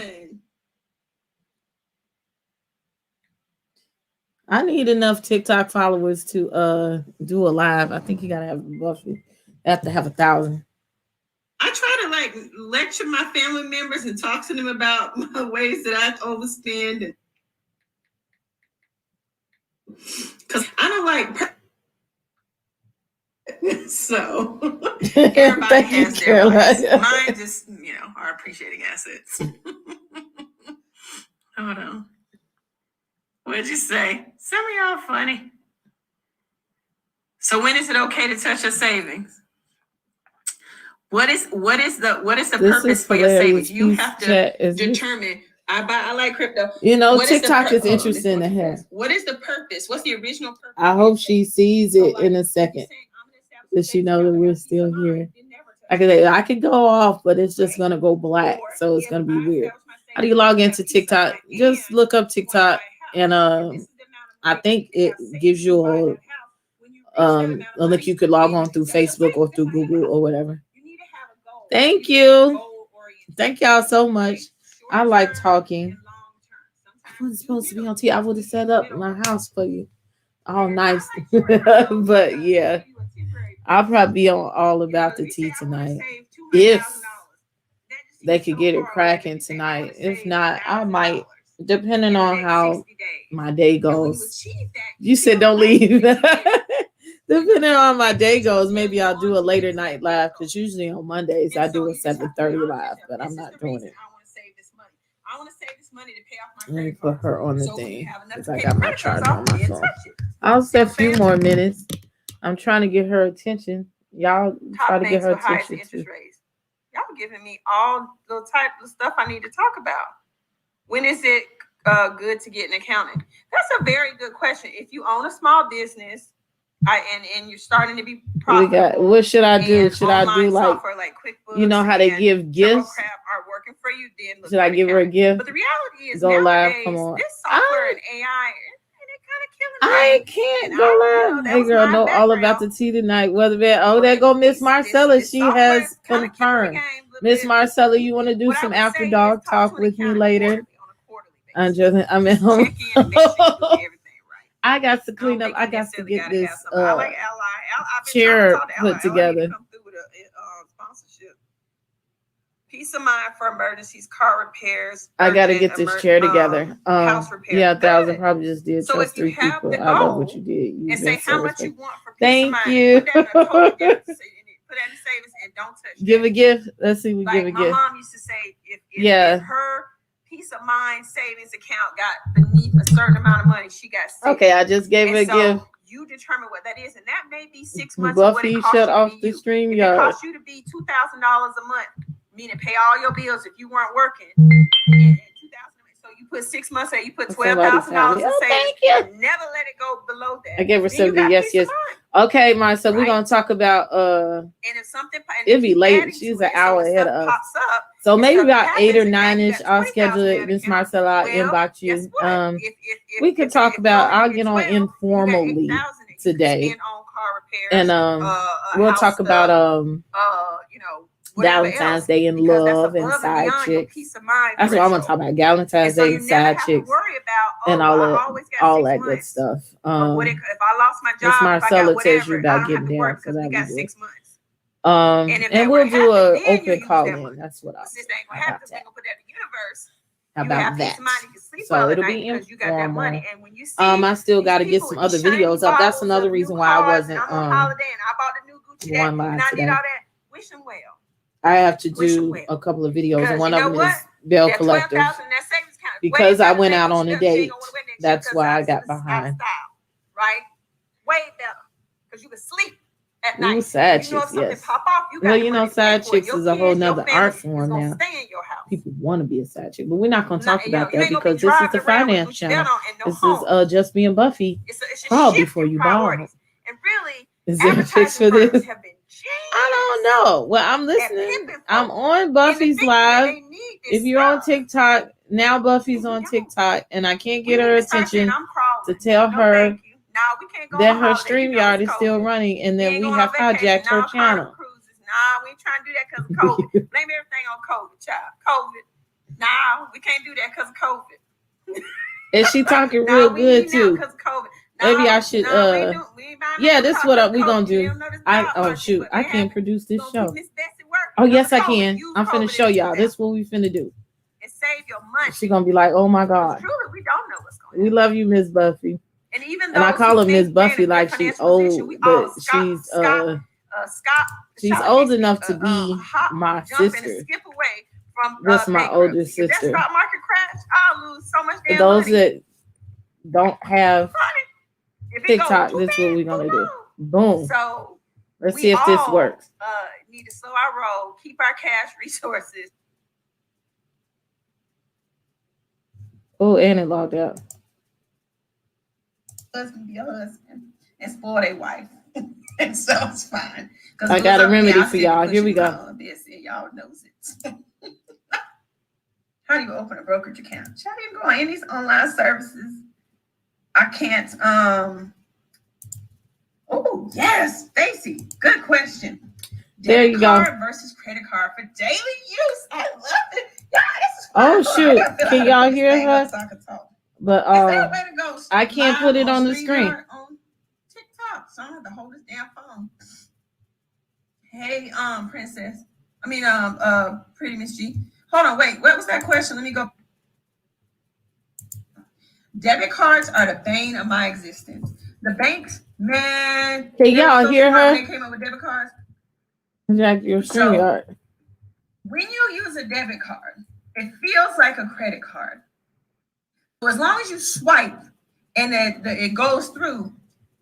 I need enough TikTok followers to do a live. I think you gotta have Buffy. I have to have 1,000. I try to like lecture my family members and talk to them about my ways that I overspend. Because I don't like. So everybody has their ways. Mine just, are appreciating assets. Hold on. What'd you say? Some of y'all funny. So when is it okay to touch your savings? What is the purpose for your savings? You have to determine. I like crypto. TikTok is interesting to have. What is the purpose? What's the original purpose? I hope she sees it in a second. Does she know that we're still here? I could go off, but it's just gonna go black, so it's gonna be weird. How do you log into TikTok? Just look up TikTok, and I think it gives you a link you could log on through Facebook or through Google or whatever. Thank you. Thank y'all so much. I like talking. I wasn't supposed to be on TV. I would have set up my house for you. All nice. But yeah, I'll probably be on All About the Tea tonight. If they could get it cracking tonight. If not, I might, depending on how my day goes. You said don't leave. Depending on my day goes, maybe I'll do a later night live, because usually on Mondays I do a 7:30 live, but I'm not doing it. I want to save this money to pay off my Let me credit put her on the So when you thing, have enough because to I pay got the my credit cards charger on off, my then phone. touch it. I'll set a few more minutes. I'm trying to get her attention. Y'all try to get her attention too. Y'all giving me all the type of stuff I need to talk about. When is it good to get an accountant? That's a very good question. If you own a small business, and you're starting to be profitable, What should I do? Should I do like QuickBooks, you know how they give gifts? Are working for you, then should I give her a gift? But the reality is, go live. Come on. This software and AI, I can't go live. Hey girl, know all about the tea tonight. Whether there go Miss Marcella. She has confirmed. Miss Marcella, you want to do some after dog talk with me later? I'm just, I got to clean up. I got to get this chair put together. peace of mind for emergencies, car repairs. I got to get this chair together. House repair. Yeah, 1,000 probably just did. So trust if you 3 have people. the I love what goal you did. You've and say been so how much you respectful. want for peace Thank of mind. you. Put that in a total gift. Put that in savings and don't touch that. Give a gift. Let's see. We Like give a my gift. mom used to say, if Yeah. her peace of mind savings account got beneath a certain amount of money, she got sick. Okay, I just gave her a gift. You determine what that is, and that may be 6 months. Of what Buffy, it costs shut you off to be the you. stream If yard. it costs you to be $2,000 a month, meaning pay all your bills if you weren't working. And 2,000. So you put 6 months at, you put $12,000 in savings. Thank you. And never let it go below that. I gave her Then you something. got Yes, peace yes. of mind. Okay, Mara. So we're Right? gonna talk about And if something, and it'll if be you late. adding She's to an it, hour so ahead stuff of us. pops up, So and maybe stuff about 8 or happens, and now 9 you ish. got I'll 20,000 schedule in it. that Miss account. Marcella, I'll Well, inbox guess you. what? We could talk about. I'll get on informally today, and we'll talk about you know, Valentine's Day and because that's love and above side beyond your chicks. peace of mind That's what I'm gonna threshold. talk about. Valentine's And so Day you and never side have to chicks worry about, and I always got all 6 that good months. stuff. But what if I lost my Miss job, if I Marcella got tells you whatever, I about don't have getting to down, worry so because we that'd got be good. 6 months. And if And that we'll would do happen, a then you open use call that in. money. That's what But I'll since do. they ain't gonna How happen, about because we're that? gonna put that in the universe. How You have about peace that? of mind. You can sleep So well at it'll night be because you got that informal. money. And when you see, I still these got to get people some with other these shiny videos up. That's bottles another of new reason why I cars, wasn't and I'm on holiday and I bought the new Gucci one that, live and I did today. all that. Wish them well. I have to Wish them do well. a couple of videos, Because and one you of know them what? is bill That collectors. 12,000 in that savings account. Because way I better went than out what on she a does. She ain't date. gonna wanna wear that That's shit why I because got it's out of behind. style, right? Way better. Because you can sleep at Ooh, night. side You know if chicks, something yes. pop off, you got Well, the you know, money to pay side for it. chicks Your is a kids, whole your nother family art is form gonna now. stay in your house. People want to be a side chick, but we're not going to talk You know, about you that ain't gonna be because this is driving the around with finance Gucci channel. down on and no This home. is just me and Buffy. It's a Crawl shift before in you ball. priorities. And really, Is there a fix advertising for firms this? have been I don't genius know. Well, I'm at listening. pimping I'm folks on into Buffy's thinking that live. they need If this you're on stuff. TikTok, now Buffy's And you on don't. TikTok, and I can't We get her need to start saying, attention I'm crawling. to tell No, her thank you. No, we can't go that on her holiday. You know StreamYard it's is still COVID. running, and We then ain't we going have on vacation. hijacked her No carnival channel. cruises. Nah, we ain't trying to do that because of COVID. Blame everything on COVID, child. COVID. Nah, we can't do that because of COVID. And she talking Nah, real we good need now too. because of COVID. Maybe No, I should no, we ain't buying yeah, no this is car what because we of gonna COVID. You do. don't know this job market, Shoot, but I they can't have it. produce We this gonna show. keep Miss Bessie working. Oh yes, Because I of COVID. can. Use I'm finna COVID show as y'all. an This is example what we finna do. and save your money. She gonna be like, oh my Because God. truly, we don't know what's going to We happen. love you, Miss Buffy. And even And I those call who her Miss think they're in Buffy a good like she's financial position, old, we all but she's she's Scott old makes me enough to be hop, my jump, and sister. a skip away from That's my older bankruptcy. If that sister. stock market crash, I'll lose so much For damn those money. that don't have If it TikTok, goes too this is what bad, we're gonna who do. knows? Boom. So Let's we see if this all, works. Need to slow our roll, keep our cash resources. Oh, and it logged out. Husband be a husband and spoil their wife. And so it's fine. I got a remedy for y'all. Here we go. This and y'all knows it. How do you open a brokerage account? Should I even go on any of these online services? I can't. Oh yes, Stacy. Good question. There you go. Debit card versus credit card for daily use. I love it. Yeah, this is Oh fun. shoot! I gotta fill Can out y'all this hear thing her? up so I can talk. But Is there a way to go I can't live put it on the StreamYard screen. on TikTok, so I don't have to hold this damn phone. Hey, princess. I mean, pretty Miss G. Hold on, wait. What was that question? Let me go. Debit cards are the bane of my existence. The banks, man. Can y'all hear her? They came up with debit cards. Jack your StreamYard. When you use a debit card, it feels like a credit card. So as long as you swipe and it goes through,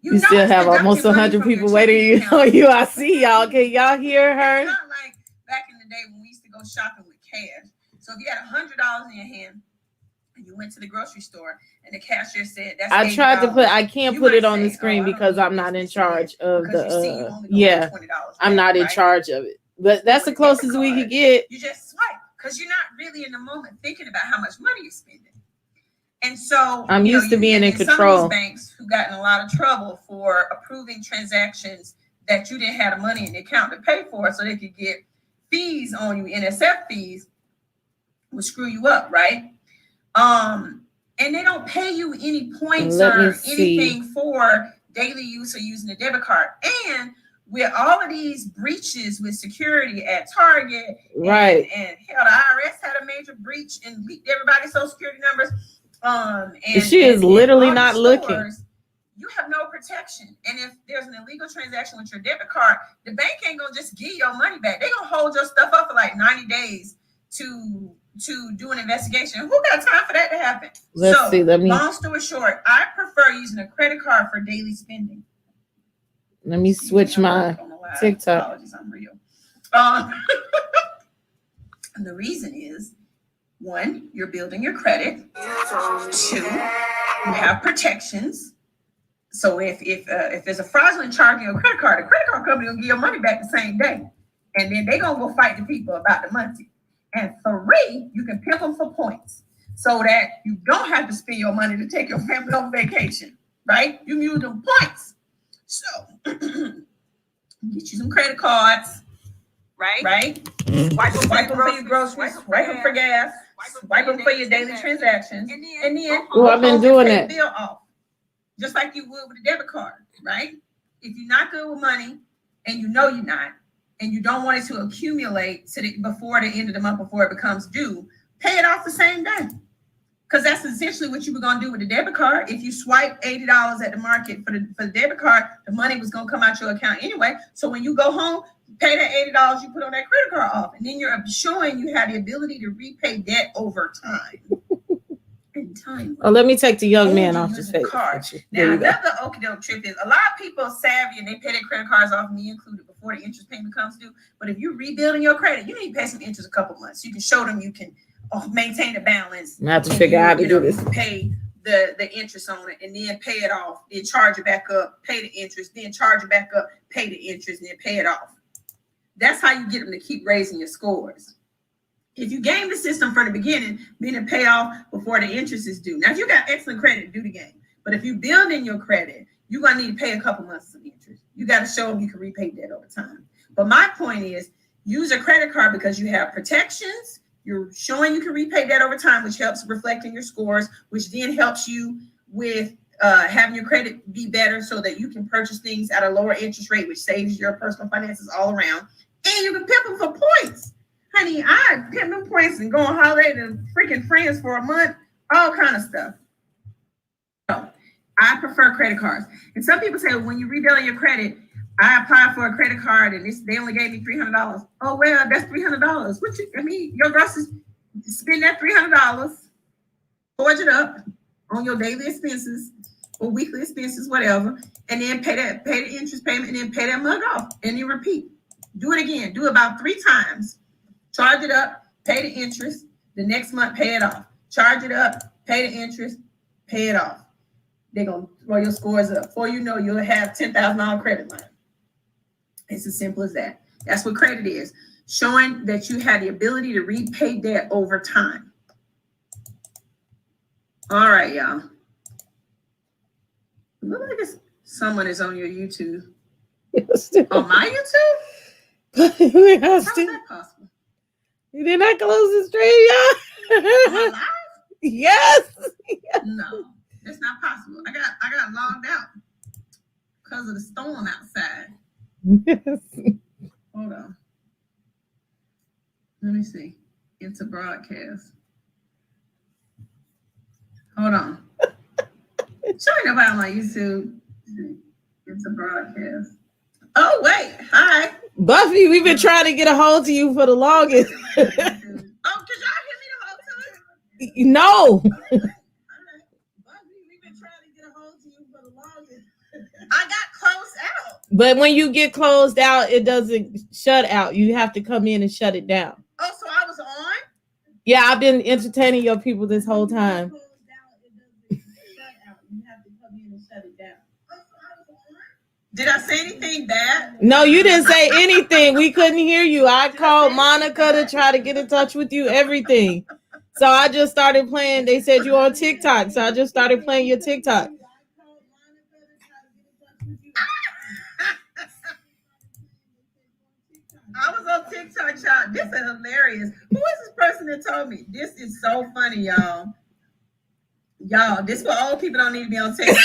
you still have almost 100 people waiting on you. I see y'all. Can y'all hear her? It's not like back in the day when we used to go shopping with cash. So if you had $100 in your hand and you went to the grocery store and the cashier said that's I tried to $80, I can't put it on the screen because I'm not in charge of the yeah, I'm not in charge of it. But that's the closest we could get. You just swipe because you're not really in the moment thinking about how much money you're spending. And so I'm used to being in control. Some of these banks who got in a lot of trouble for approving transactions that you didn't have the money in the account to pay for, so they could get fees on you, NSF fees, would screw you up, right? And they don't pay you any points or anything for daily use or using a debit card. And with all of these breaches with security at Target, Right. and hell, the IRS had a major breach and leaked everybody's social security numbers. And she is literally all the not looking. stores, you have no protection. And if there's an illegal transaction with your debit card, the bank ain't gonna just give your money back. They're gonna hold your stuff up for like 90 days to do an investigation. Who got time for that to happen? Let's see. Long story short, I prefer using a credit card for daily spending. Let me switch my TikTok. Apologies, I'm real. And the reason is, one, you're building your credit. Two, you have protections. So if there's a fraudulent charge on your credit card, the credit card company will give your money back the same day, and then they're gonna go fight the people about the money. And three, you can pimp them for points, so that you don't have to spend your money to take your family on vacation. Right? You use them points. So get you some credit cards. Right? Swipe them for your groceries, swipe them for gas, swipe them for your daily transactions, and then I've been doing it. Bill off, just like you would with a debit card, right? If you're not good with money, and you know you're not, and you don't want it to accumulate before the end of the month, before it becomes due, pay it off the same day. Because that's essentially what you were going to do with the debit card. If you swipe $80 at the market for the debit card, the money was going to come out your account anyway. So when you go home, pay that $80 you put on that credit card off. And then you're showing you have the ability to repay debt over time. Oh, let me take the young man off the face. Now, another okie doke trip is a lot of people are savvy and they pay their credit cards off, me included, before the interest payment comes due. But if you're rebuilding your credit, you need to pay some interest a couple months. You can show them you can maintain a balance. I have to figure out how to do this. Pay the interest on it and then pay it off, then charge it back up, pay the interest, then charge it back up, pay the interest, and then pay it off. That's how you get them to keep raising your scores. If you game the system from the beginning, meaning pay off before the interest is due. Now, if you got excellent credit, do the game. But if you build in your credit, you're going to need to pay a couple months of interest. You got to show them you can repay debt over time. But my point is, use a credit card because you have protections. You're showing you can repay debt over time, which helps reflect in your scores, which then helps you with having your credit be better so that you can purchase things at a lower interest rate, which saves your personal finances all around. And you can pimp them for points. Honey, I pimp them points and go on holiday to freaking friends for a month, all kind of stuff. So I prefer credit cards. And some people say, well, when you rebuild your credit, I applied for a credit card and they only gave me $300. Oh, well, that's $300. Your groceries, spend that $300, forge it up on your daily expenses or weekly expenses, whatever, and then pay the interest payment and then pay that mug off. And you repeat. Do it again. Do it about 3 times. Charge it up, pay the interest. The next month, pay it off. Charge it up, pay the interest, pay it off. They're going to throw your scores up. Before you know, you'll have $10,000 credit line. It's as simple as that. That's what credit is. Showing that you have the ability to repay debt over time. All right, y'all. Look like someone is on your YouTube. On my YouTube? How's that possible? You did not close the stream, y'all. Live? Yes. No, that's not possible. I got logged out because of the storm outside. Yes. Hold on. Let me see. It's a broadcast. Hold on. Show me nobody on my YouTube. It's a broadcast. Oh, wait. Hi. Buffy, we've been trying to get a hold of you for the longest. Oh, could y'all hear me the whole time? No. Buffy, we've been trying to get a hold of you for the longest. I got closed out. But when you get closed out, it doesn't shut out. You have to come in and shut it down. Oh, so I was on? Yeah, I've been entertaining your people this whole time. Did I say anything bad? No, you didn't say anything. We couldn't hear you. I called Monica to try to get in touch with you, everything. So I just started playing. They said you're on TikTok. So I just started playing your TikTok. I was on TikTok, y'all. This is hilarious. Who is this person that told me? This is so funny, y'all. Y'all, this is what old people don't need to be on TikTok.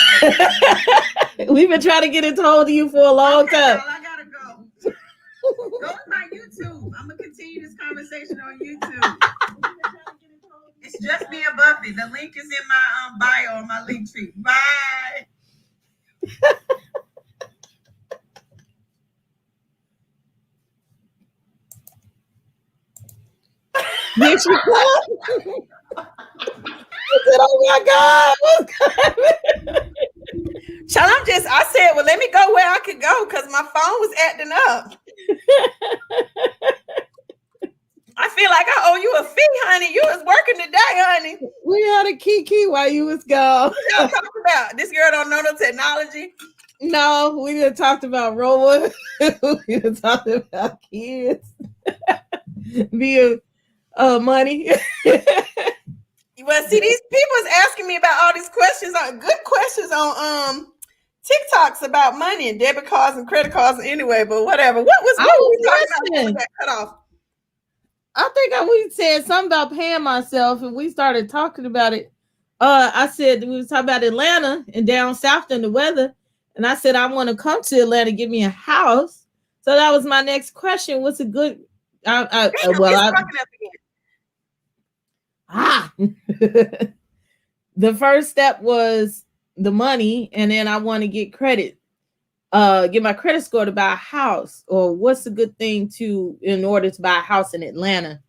We've been trying to get in hold of you for a long time. Well, I gotta go. conversation on YouTube. It's just me and Buffy. The link is in my bio on my link tree. Bye. Here she comes. I said, oh my God, what's happening? Child, I said, well, let me go where I could go because my phone was acting up. I feel like I owe you a fee, honey. You was working today, honey. We had a kiki while you was gone. What y'all talking about? This girl don't know no technology. No, we done talked about robots. We done talked about kids. Via money. Well, see, these people is asking me about all these questions, good questions on TikToks about money and debit cards and credit cards anyway, but whatever. What was we talking about when that cut off? I think we said something about paying myself and we started talking about it. I said we was talking about Atlanta and down south and the weather. And I said I want to come to Atlanta, give me a house. So that was my next question. What's a good the first step was the money, and then I want to get credit, get my credit score to buy a house, or what's a good thing in order to buy a house in Atlanta.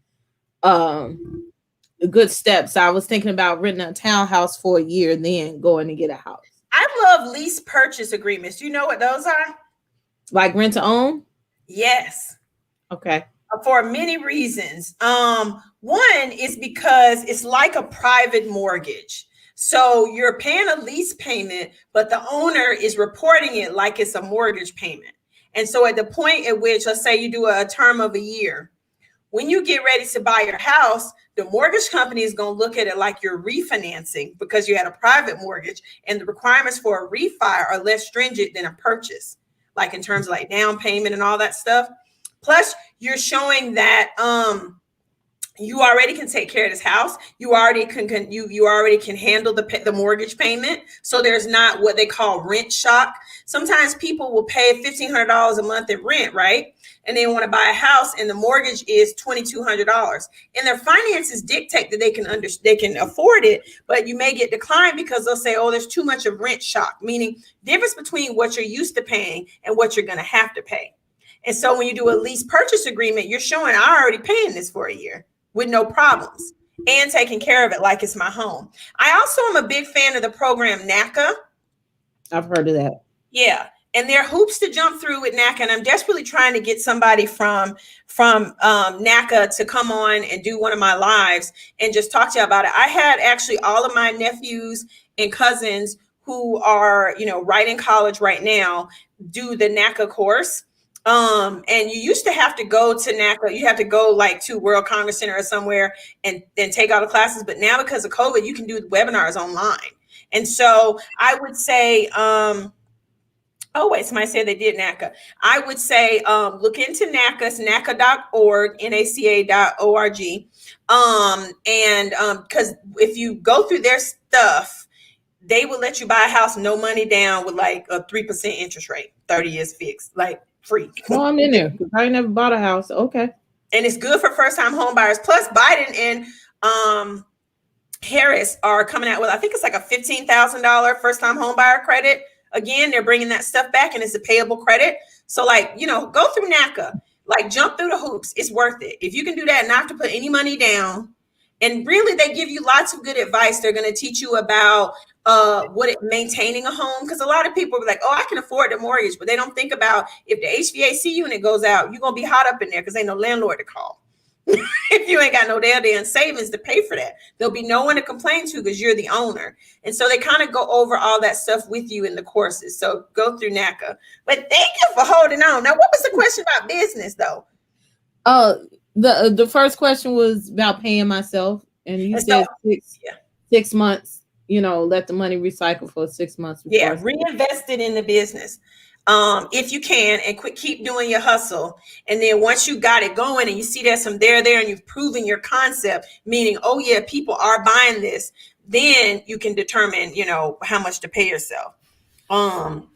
Good steps. I was thinking about renting a townhouse for a year and then going to get a house. I love lease purchase agreements. You know what those are? Like rent to own? Yes. Okay. For many reasons. One is because it's like a private mortgage. So you're paying a lease payment, but the owner is reporting it like it's a mortgage payment. And so at the point at which, let's say you do a term of a year, when you get ready to buy your house, the mortgage company is going to look at it like you're refinancing because you had a private mortgage, and the requirements for a refi are less stringent than a purchase, like in terms of like down payment and all that stuff. Plus, you're showing that you already can take care of this house. You already can handle the mortgage payment. So there's not what they call rent shock. Sometimes people will pay $1,500 a month in rent, right? And they want to buy a house, and the mortgage is $2,200. And their finances dictate that they can afford it, but you may get declined because they'll say, "Oh, there's too much of rent shock," meaning difference between what you're used to paying and what you're going to have to pay. And so when you do a lease purchase agreement, you're showing I'm already paying this for a year with no problems and taking care of it like it's my home. I also am a big fan of the program NACA. I've heard of that. Yeah. And there are hoops to jump through with NACA. And I'm desperately trying to get somebody from NACA to come on and do one of my lives and just talk to you about it. I had actually all of my nephews and cousins who are, right in college right now, do the NACA course. And you used to have to go to NACA. You have to go like to World Congress Center or somewhere and take all the classes. But now because of COVID, you can do webinars online. And so I would say, somebody said they did NACA. I would say, look into NACA. It's NACA.org, NACA.org. Because if you go through their stuff, they will let you buy a house, no money down, with like a 3% interest rate, 30 years fixed, like free. Well, I'm in there because I never bought a house. Okay. And it's good for first-time home buyers. Plus, Biden and Harris are coming out with, I think it's like a $15,000 first-time home buyer credit. Again, they're bringing that stuff back, and it's a payable credit. So, go through NACA, jump through the hoops. It's worth it. If you can do that, not have to put any money down. And really, they give you lots of good advice. They're going to teach you about maintaining a home, because a lot of people are like, "Oh, I can afford the mortgage," but they don't think about if the HVAC unit goes out, you're gonna be hot up in there because ain't no landlord to call. If you ain't got no damn savings to pay for that, there'll be no one to complain to because you're the owner. And so they kind of go over all that stuff with you in the courses. So go through NACA. But thank you for holding on. Now, what was the question about business though? The first question was about paying myself, and you said 6 months. Let the money recycle for 6 months. Yeah, reinvest it in the business. If you can, and keep doing your hustle. And then once you got it going and you see there's some there, and you've proven your concept, meaning, oh yeah, people are buying this, then you can determine, how much to pay yourself. And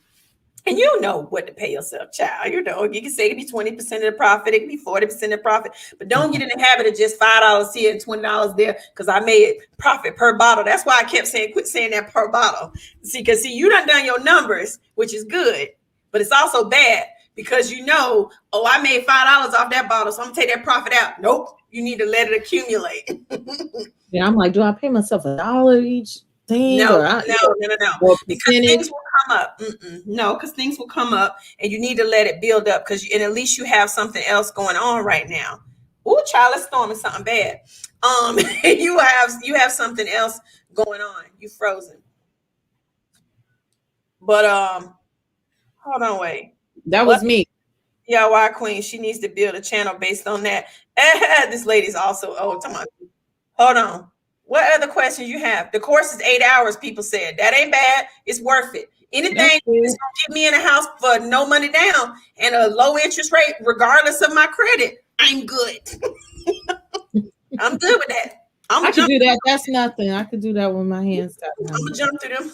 And you know what to pay yourself, child. You know, you can say it can be 20% of the profit, it can be 40% of the profit, but don't get in the habit of just $5 here and $20 there because I made profit per bottle. That's why I kept saying, quit saying that per bottle. See, because you done your numbers, which is good, but it's also bad because you know, oh, I made $5 off that bottle, so I'm gonna take that profit out. Nope, you need to let it accumulate. Yeah, I'm like, do I pay myself $1 each thing? No, or no. Because things will come up. No, because things will come up, and you need to let it build up. And at least you have something else going on right now. Ooh, child, it's storming something bad. You have something else going on. You frozen. But hold on, wait. That was me. Yeah, why Queen? She needs to build a channel based on that. This lady's also hold on. What other questions you have? The course is 8 hours. People said that ain't bad. It's worth it. Anything that's gonna get me in a house for no money down and a low interest rate, regardless of my credit, I'm good. I'm good with that. I can do that. That's nothing. I could do that with my hands tied. I'm gonna jump through them.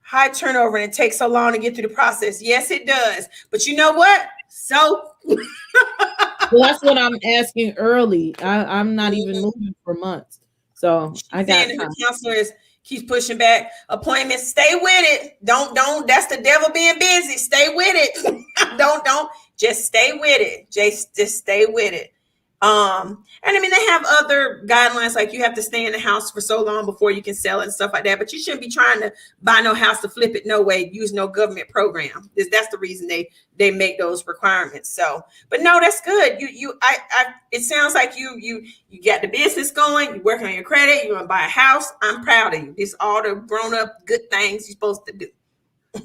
High turnover and it takes so long to get through the process. Yes, it does. But you know what? So well, that's what I'm asking early. I'm not even moving for months. So I got the counselor keeps pushing back appointments. Stay with it. Don't. That's the devil being busy. Stay with it. Don't. Just stay with it. Just stay with it. And I mean, they have other guidelines, like you have to stay in the house for so long before you can sell it and stuff like that. But you shouldn't be trying to buy no house to flip it no way, use no government program. That's the reason they make those requirements. So, but no, that's good. It sounds like you got the business going, you're working on your credit, you want to buy a house. I'm proud of you. It's all the grown up good things you're supposed to do.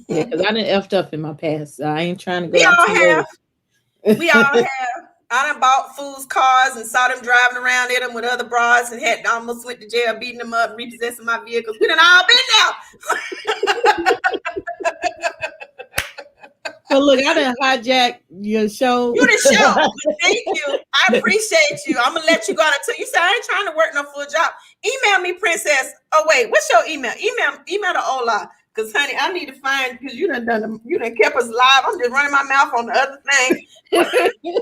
Yeah, because I done effed up in my past. So I ain't trying to go. We all have. I done bought fools' cars and saw them driving around in them with other broads and had almost went to jail, beating them up, repossessing my vehicles. We done all been there. So look, I done hijacked your show. You the show. Thank you. I appreciate you. I'm gonna let you go out until you say I ain't trying to work no full job. Email me, Princess. Oh wait, what's your email? Email to Hola. Because, honey, I need to find, because you done kept us live. I'm just running my mouth on the other thing.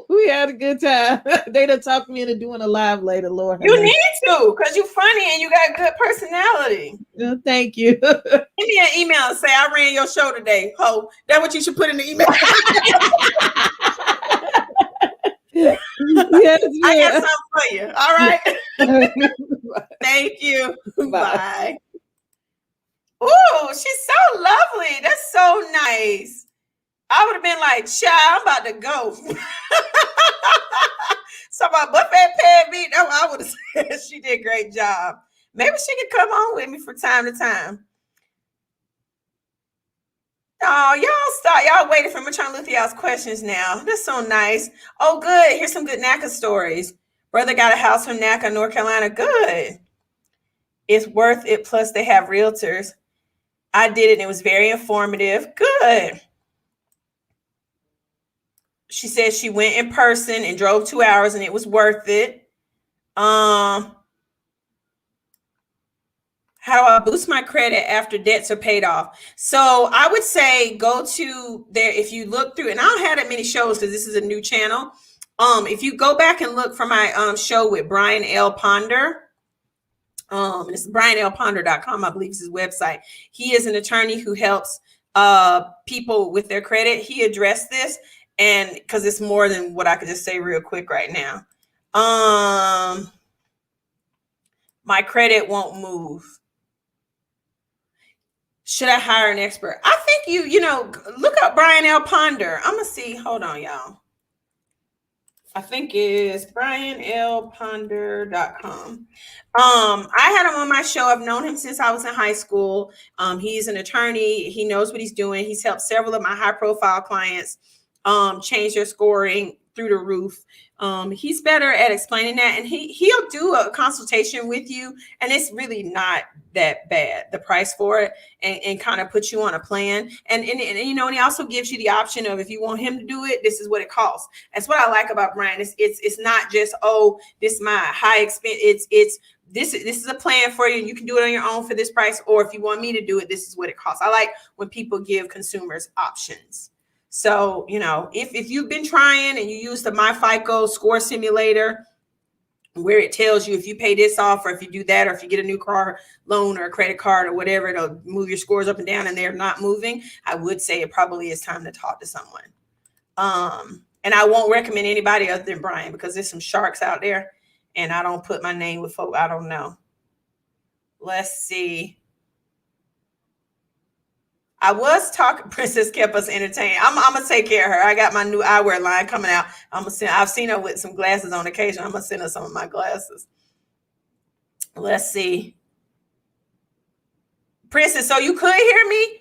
We had a good time. They done talked me into doing a live later, Lord. You need to, because you're funny and you got good personality. Thank you. Give me an email and say, I ran your show today, ho. That's what you should put in the email. Yes, I got something for you. All right. Thank you. Bye. Ooh, she's so lovely. That's so nice. I would have been like, child, I'm about to go. So about Buffie PMB, that's what I would have said. She did a great job. Maybe she could come on with me from time to time. Oh, y'all stop. Y'all waiting for me trying to look through y'all's questions now. That's so nice. Oh, good. Here's some good NACA stories. Brother got a house from NACA, North Carolina. Good. It's worth it. Plus, they have realtors. I did it and it was very informative. Good. She said she went in person and drove 2 hours and it was worth it. How do I boost my credit after debts are paid off? So I would say go to there. If you look through, and I don't have that many shows because this is a new channel. If you go back and look for my show with Brian L. Ponder, it's brianlponder.com, I believe is his website. He is an attorney who helps people with their credit. He addressed this, and because it's more than what I could just say real quick right now. My credit won't move. Should I hire an expert? I think you look up Brian L. Ponder. I'm gonna see. Hold on, y'all. I think it's brianlponder.com. I had him on my show. I've known him since I was in high school. He's an attorney. He knows what he's doing. He's helped several of my high profile clients change their scoring through the roof. He's better at explaining that, and he'll do a consultation with you, and it's really not that bad, the price for it, and kind of put you on a plan. And he also gives you the option of, if you want him to do it, this is what it costs. That's what I like about Brian. It's not just, oh, this is my high expense. It's this is a plan for you. You can do it on your own for this price, or if you want me to do it, this is what it costs. I like when people give consumers options. So, you know, if you've been trying and you use the MyFICO score simulator, where it tells you if you pay this off, or if you do that, or if you get a new car loan or a credit card or whatever, it'll move your scores up and down, and they're not moving, I would say it probably is time to talk to someone. And I won't recommend anybody other than Brian, because there's some sharks out there, and I don't put my name with folk I don't know. Let's see. I was talking. Princess kept us entertained. I'm gonna take care of her. I got my new eyewear line coming out. I've seen her with some glasses on occasion. I'm gonna send her some of my glasses. Let's see. Princess, so you could hear me?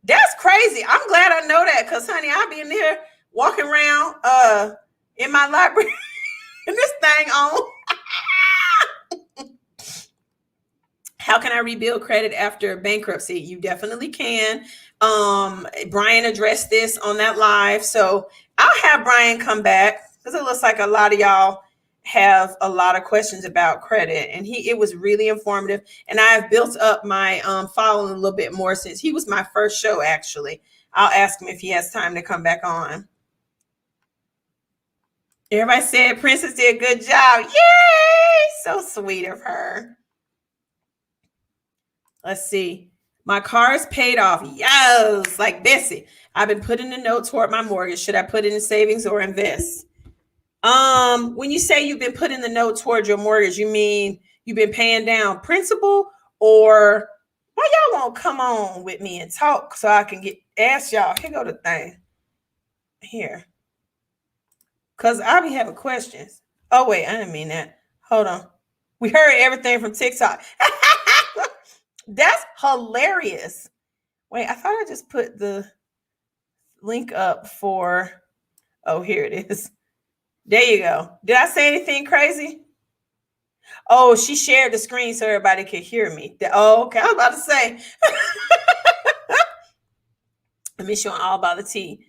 That's crazy. I'm glad I know that, because honey, I'll be in there walking around in my library and this thing on. How can I rebuild credit after bankruptcy? You definitely can. Brian addressed this on that live. So I'll have Brian come back, because it looks like a lot of y'all have a lot of questions about credit. And it was really informative. And I've built up my following a little bit more since he was my first show, actually. I'll ask him if he has time to come back on. Everybody said Princess did a good job. Yay! So sweet of her. Let's see. My car is paid off. Yes, like Bessie. I've been putting a note toward my mortgage. Should I put it in savings or invest? When you say you've been putting the note toward your mortgage, you mean you've been paying down principal, or why y'all won't come on with me and talk so I can ask y'all? Here go the thing. Here. Because I'll be having questions. Oh, wait, I didn't mean that. Hold on. We heard everything from TikTok. That's hilarious. Wait, I thought I just put the link up for, oh, here it is. There you go. Did I say anything crazy? Oh, she shared the screen so everybody could hear me. Oh, okay. I was about to say. Let me show all about the tea.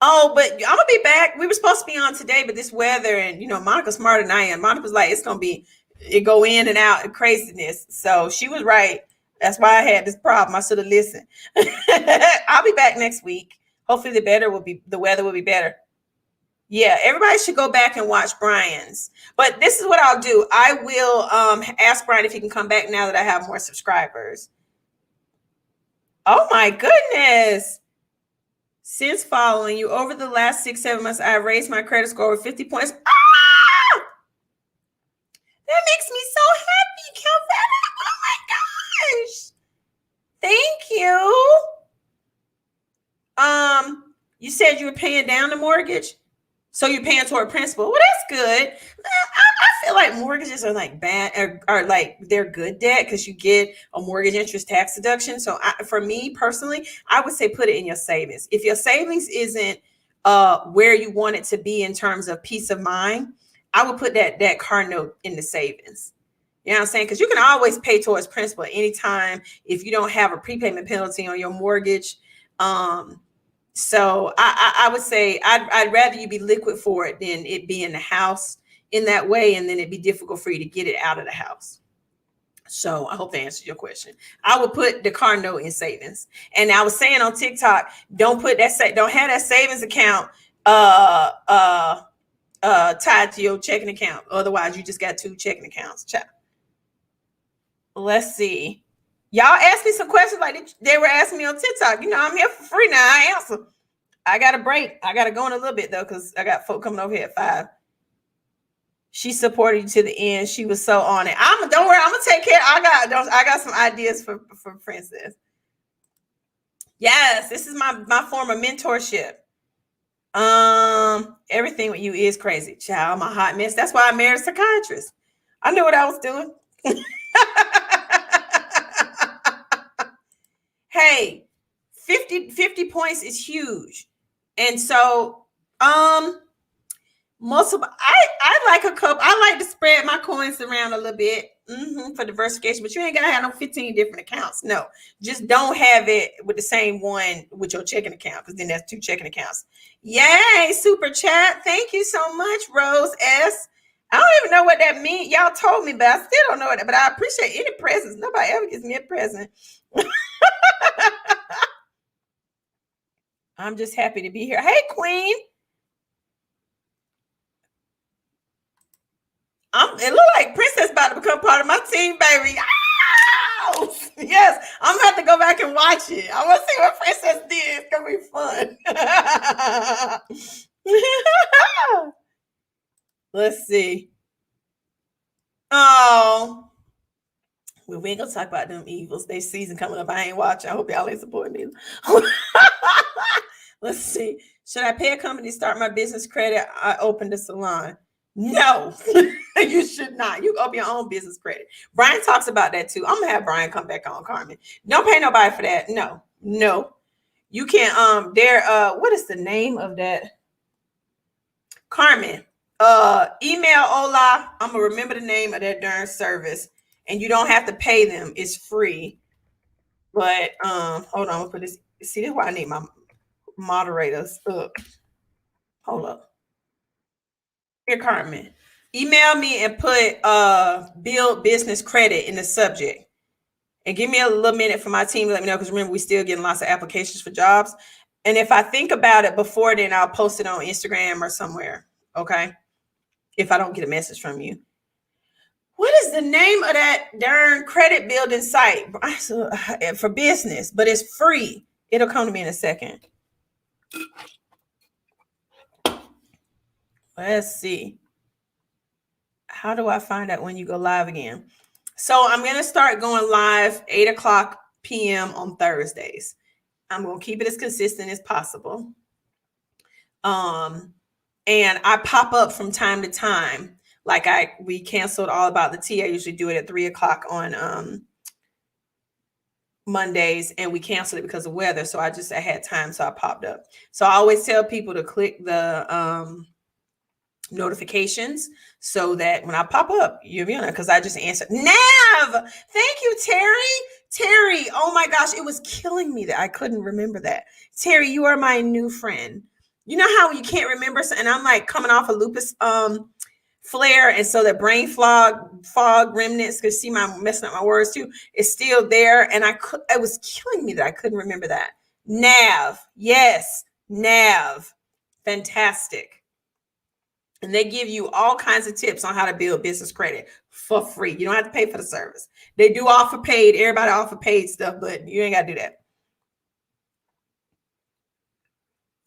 Oh, but I'm going to be back. We were supposed to be on today, but this weather, and, you know, Monica's smarter than I am. Monica's like, it's going to be, it go in and out and craziness. So she was right. That's why I had this problem. I should have listened. I'll be back next week. Hopefully the weather will be better. Yeah, everybody should go back and watch Brian's. But this is what I'll do. I will ask Brian if he can come back now that I have more subscribers. Oh my goodness. Since following you over the last 6-7 months, I have raised my credit score with 50 points. Ah! That makes me so happy, Calvetta. Oh my gosh. Thank you. You said you were paying down the mortgage, so you're paying toward principal. Well, that's good. I feel like mortgages are like bad, or like they're good debt, because you get a mortgage interest tax deduction. So for me personally, I would say put it in your savings. If your savings isn't where you want it to be in terms of peace of mind, I would put that car note in the savings. You know what I'm saying? Because you can always pay towards principal anytime if you don't have a prepayment penalty on your mortgage. So I would say I'd rather you be liquid for it than it be in the house in that way, and then it'd be difficult for you to get it out of the house. So I hope that answers your question. I would put the car note in savings. And I was saying on TikTok, don't have that savings account tied to your checking account. Otherwise, you just got 2 checking accounts. Let's see. Y'all asked me some questions like they were asking me on TikTok. You know, I'm here for free now. I answer. I got a break. I got to go in a little bit, though, because I got folk coming over here at 5. She supported you to the end. She was so on it. Don't worry. I'm going to take care. I got some ideas for Princess. Yes, this is my form of mentorship. Everything with you is crazy. Child, I'm a hot mess. That's why I married a psychiatrist. I knew what I was doing. Hey, 50 points is huge. And so, most of I like a couple. I like to spread my coins around a little bit for diversification, but you ain't gotta have no 15 different accounts. No, just don't have it with the same one with your checking account, because then that's 2 checking accounts. Yay, super chat. Thank you so much, Rose S. I don't even know what that means. Y'all told me, but I still don't know it. But I appreciate any presents. Nobody ever gives me a present. I'm just happy to be here. Hey, Queen. It look like Princess about to become part of my team, baby. Oh, yes, I'm gonna have to go back and watch it. I want to see what Princess did. It's gonna be fun. Let's see. Oh, well, we ain't gonna talk about them evils. They season coming up. I ain't watching. I hope y'all ain't supporting me. Let's see. Should I pay a company to start my business credit? I opened a salon. No, you should not. You open your own business credit. Brian talks about that too. I'm gonna have Brian come back on, Carmen. Don't pay nobody for that. No. You can't. What is the name of that? Carmen. Email Ola. I'm gonna remember the name of that darn service, and you don't have to pay them. It's free. But hold on. For this, see, this is why I need my moderators up. Hold up. Here, Carmen. Email me and put build business credit in the subject. And give me a little minute for my team to let me know, because remember, we're still getting lots of applications for jobs. And if I think about it before then, I'll post it on Instagram or somewhere. Okay. If I don't get a message from you. What is the name of that darn credit building site for business? But it's free. It'll come to me in a second. Let's see. How do I find out when you go live again? So I'm going to start going live 8:00 p.m. on Thursdays. I'm going to keep it as consistent as possible. And I pop up from time to time. Like we canceled All About the Tea. I usually do it at 3:00 on Mondays, and we canceled it because of weather. So I had time, so I popped up. So I always tell people to click the notifications so that when I pop up, you'll be on it, because I just answered. Nav, thank you, Terry. Oh my gosh, it was killing me that I couldn't remember that. Terry, you are my new friend. You know how you can't remember, and I'm like coming off a lupus flare, and so the brain fog remnants, because see, my messing up my words too, is still there, and it was killing me that I couldn't remember that. Nav, yes, Nav, fantastic. And they give you all kinds of tips on how to build business credit for free. You don't have to pay for the service. They do offer paid. Everybody offer paid stuff, but you ain't got to do that.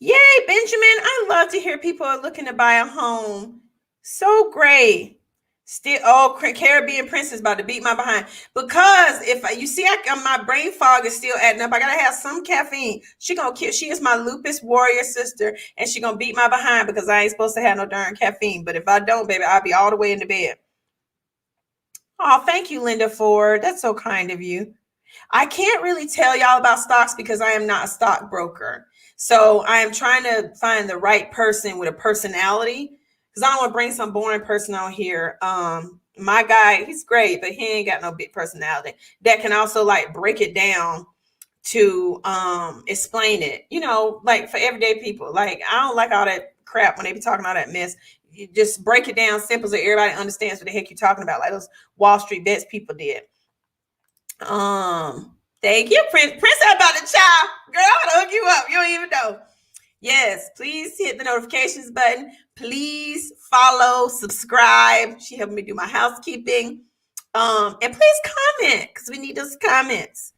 Yay, Benjamin. I love to hear people are looking to buy a home. So great. Still, Caribbean Princess about to beat my behind, because if you see, my brain fog is still adding up. I gotta have some caffeine. She is my lupus warrior sister, and she gonna beat my behind because I ain't supposed to have no darn caffeine. But if I don't, baby, I'll be all the way in the bed. Oh, thank you, Linda Ford. That's so kind of you. I can't really tell y'all about stocks because I am not a stockbroker. So I am trying to find the right person with a personality, because I don't want to bring some boring person on here. My guy, he's great, but he ain't got no big personality that can also like break it down to explain it, like for everyday people. Like, I don't like all that crap when they be talking all that mess. You just break it down simple so everybody understands what the heck you're talking about, like those Wall Street bets people did. Thank you, Prince about the child. Girl, I'm gonna hook you up. You don't even know. Yes, please hit the notifications button. Please follow, subscribe. She helped me do my housekeeping. And please comment, because we need those comments.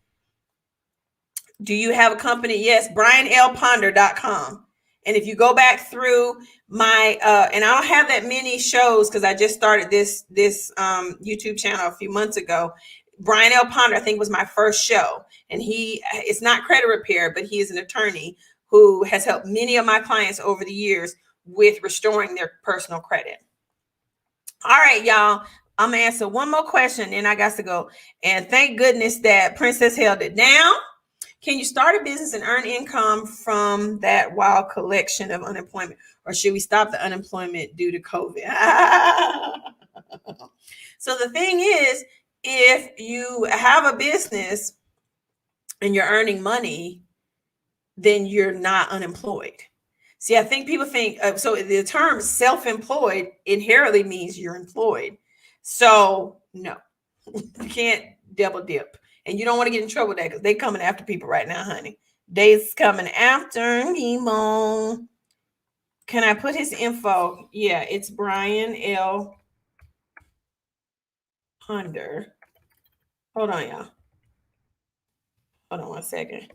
Do you have a company? Yes, brianlponder.com. And if you go back through my, and I don't have that many shows because I just started this YouTube channel a few months ago. Brian L. Ponder, I think, was my first show. And it's not credit repair, but he is an attorney who has helped many of my clients over the years with restoring their personal credit. All right, y'all. I'm going to answer one more question, and I got to go. And thank goodness that Princess held it down. Can you start a business and earn income from that while collection of unemployment? Or should we stop the unemployment due to COVID? So the thing is, if you have a business and you're earning money, then you're not unemployed. See, I think people think so. The term self-employed inherently means you're employed. So no, you can't double dip, and you don't want to get in trouble with that because they coming after people right now, honey. They's coming after Emo. Can I put his info? Yeah, it's Brian L. Ponder. Hold on, y'all. Hold on one second.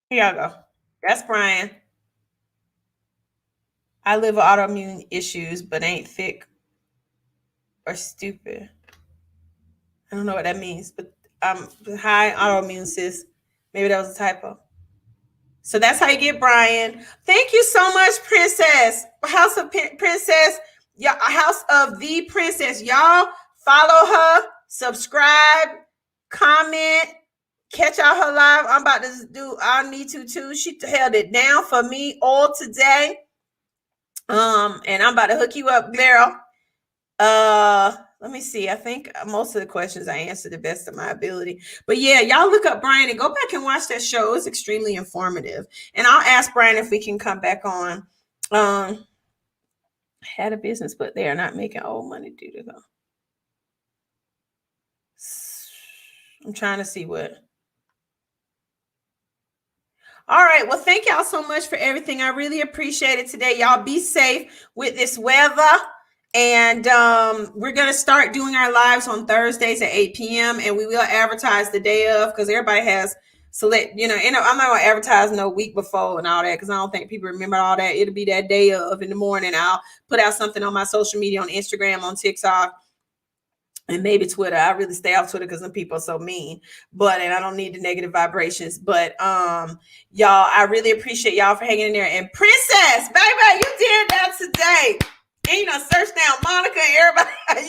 Here y'all go. That's Brian. I live with autoimmune issues, but ain't thick or stupid. I don't know what that means, but high autoimmune, sis. Maybe that was a typo. So that's how you get Brian. Thank you so much, Princess. House of Princess. Yeah, House of the Princess. Y'all follow her, subscribe, comment, catch out her live. I'm about to do I need to too. She held it down for me all today. And I'm about to hook you up, girl. Let me see. I think most of the questions I answered the best of my ability. But yeah, y'all look up Brian and go back and watch that show. It's extremely informative. And I'll ask Brian if we can come back on. Had a business, but they are not making old money due to them. I'm trying to see what. All right. Well, thank y'all so much for everything. I really appreciate it today. Y'all be safe with this weather. And we're going to start doing our lives on Thursdays at 8 p.m. And we will advertise the day of because everybody has select, and I'm not going to advertise no week before and all that because I don't think people remember all that. It'll be that day of in the morning. I'll put out something on my social media, on Instagram, on TikTok, and maybe Twitter. I really stay off Twitter because some people are so mean, and I don't need the negative vibrations. But y'all, I really appreciate y'all for hanging in there. And Princess, baby, you did that today. And search down Monica and everybody.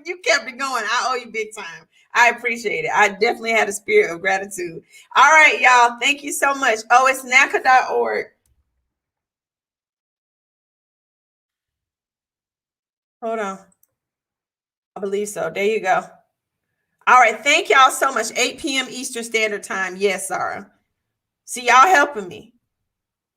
You kept it going. I owe you big time. I appreciate it. I definitely had a spirit of gratitude. All right, y'all. Thank you so much. Oh, it's NACA.org. Hold on. I believe so. There you go. All right. Thank y'all so much. 8 p.m. Eastern Standard Time. Yes, Sarah. See, y'all helping me.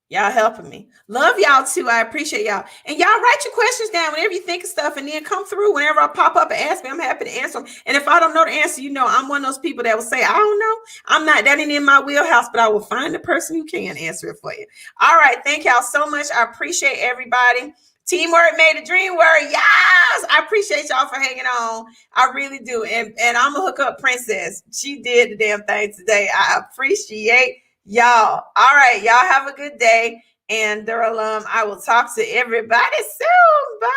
Y'all helping me. Love y'all too. I appreciate y'all. And y'all write your questions down whenever you think of stuff and then come through whenever I pop up and ask me. I'm happy to answer them. And if I don't know the answer, I'm one of those people that will say, I don't know. I'm not, that ain't in my wheelhouse, but I will find the person who can answer it for you. All right. Thank y'all so much. I appreciate everybody. Teamwork made the dream work. Yes. I appreciate y'all for hanging on. I really do. And I'm going to hook up Princess. She did the damn thing today. I appreciate y'all. All right. Y'all have a good day. And Duralum, I will talk to everybody soon. Bye.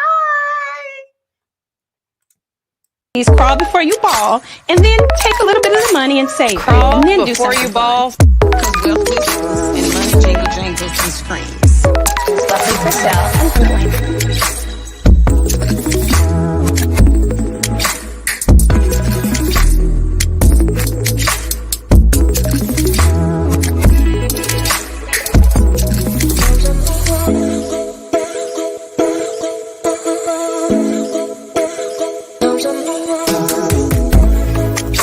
Please crawl before you ball, and then take a little bit of the money and save it, and then do Before something you ball, because wealth whispers and money jingle jangles and screams. Buffie Purselle.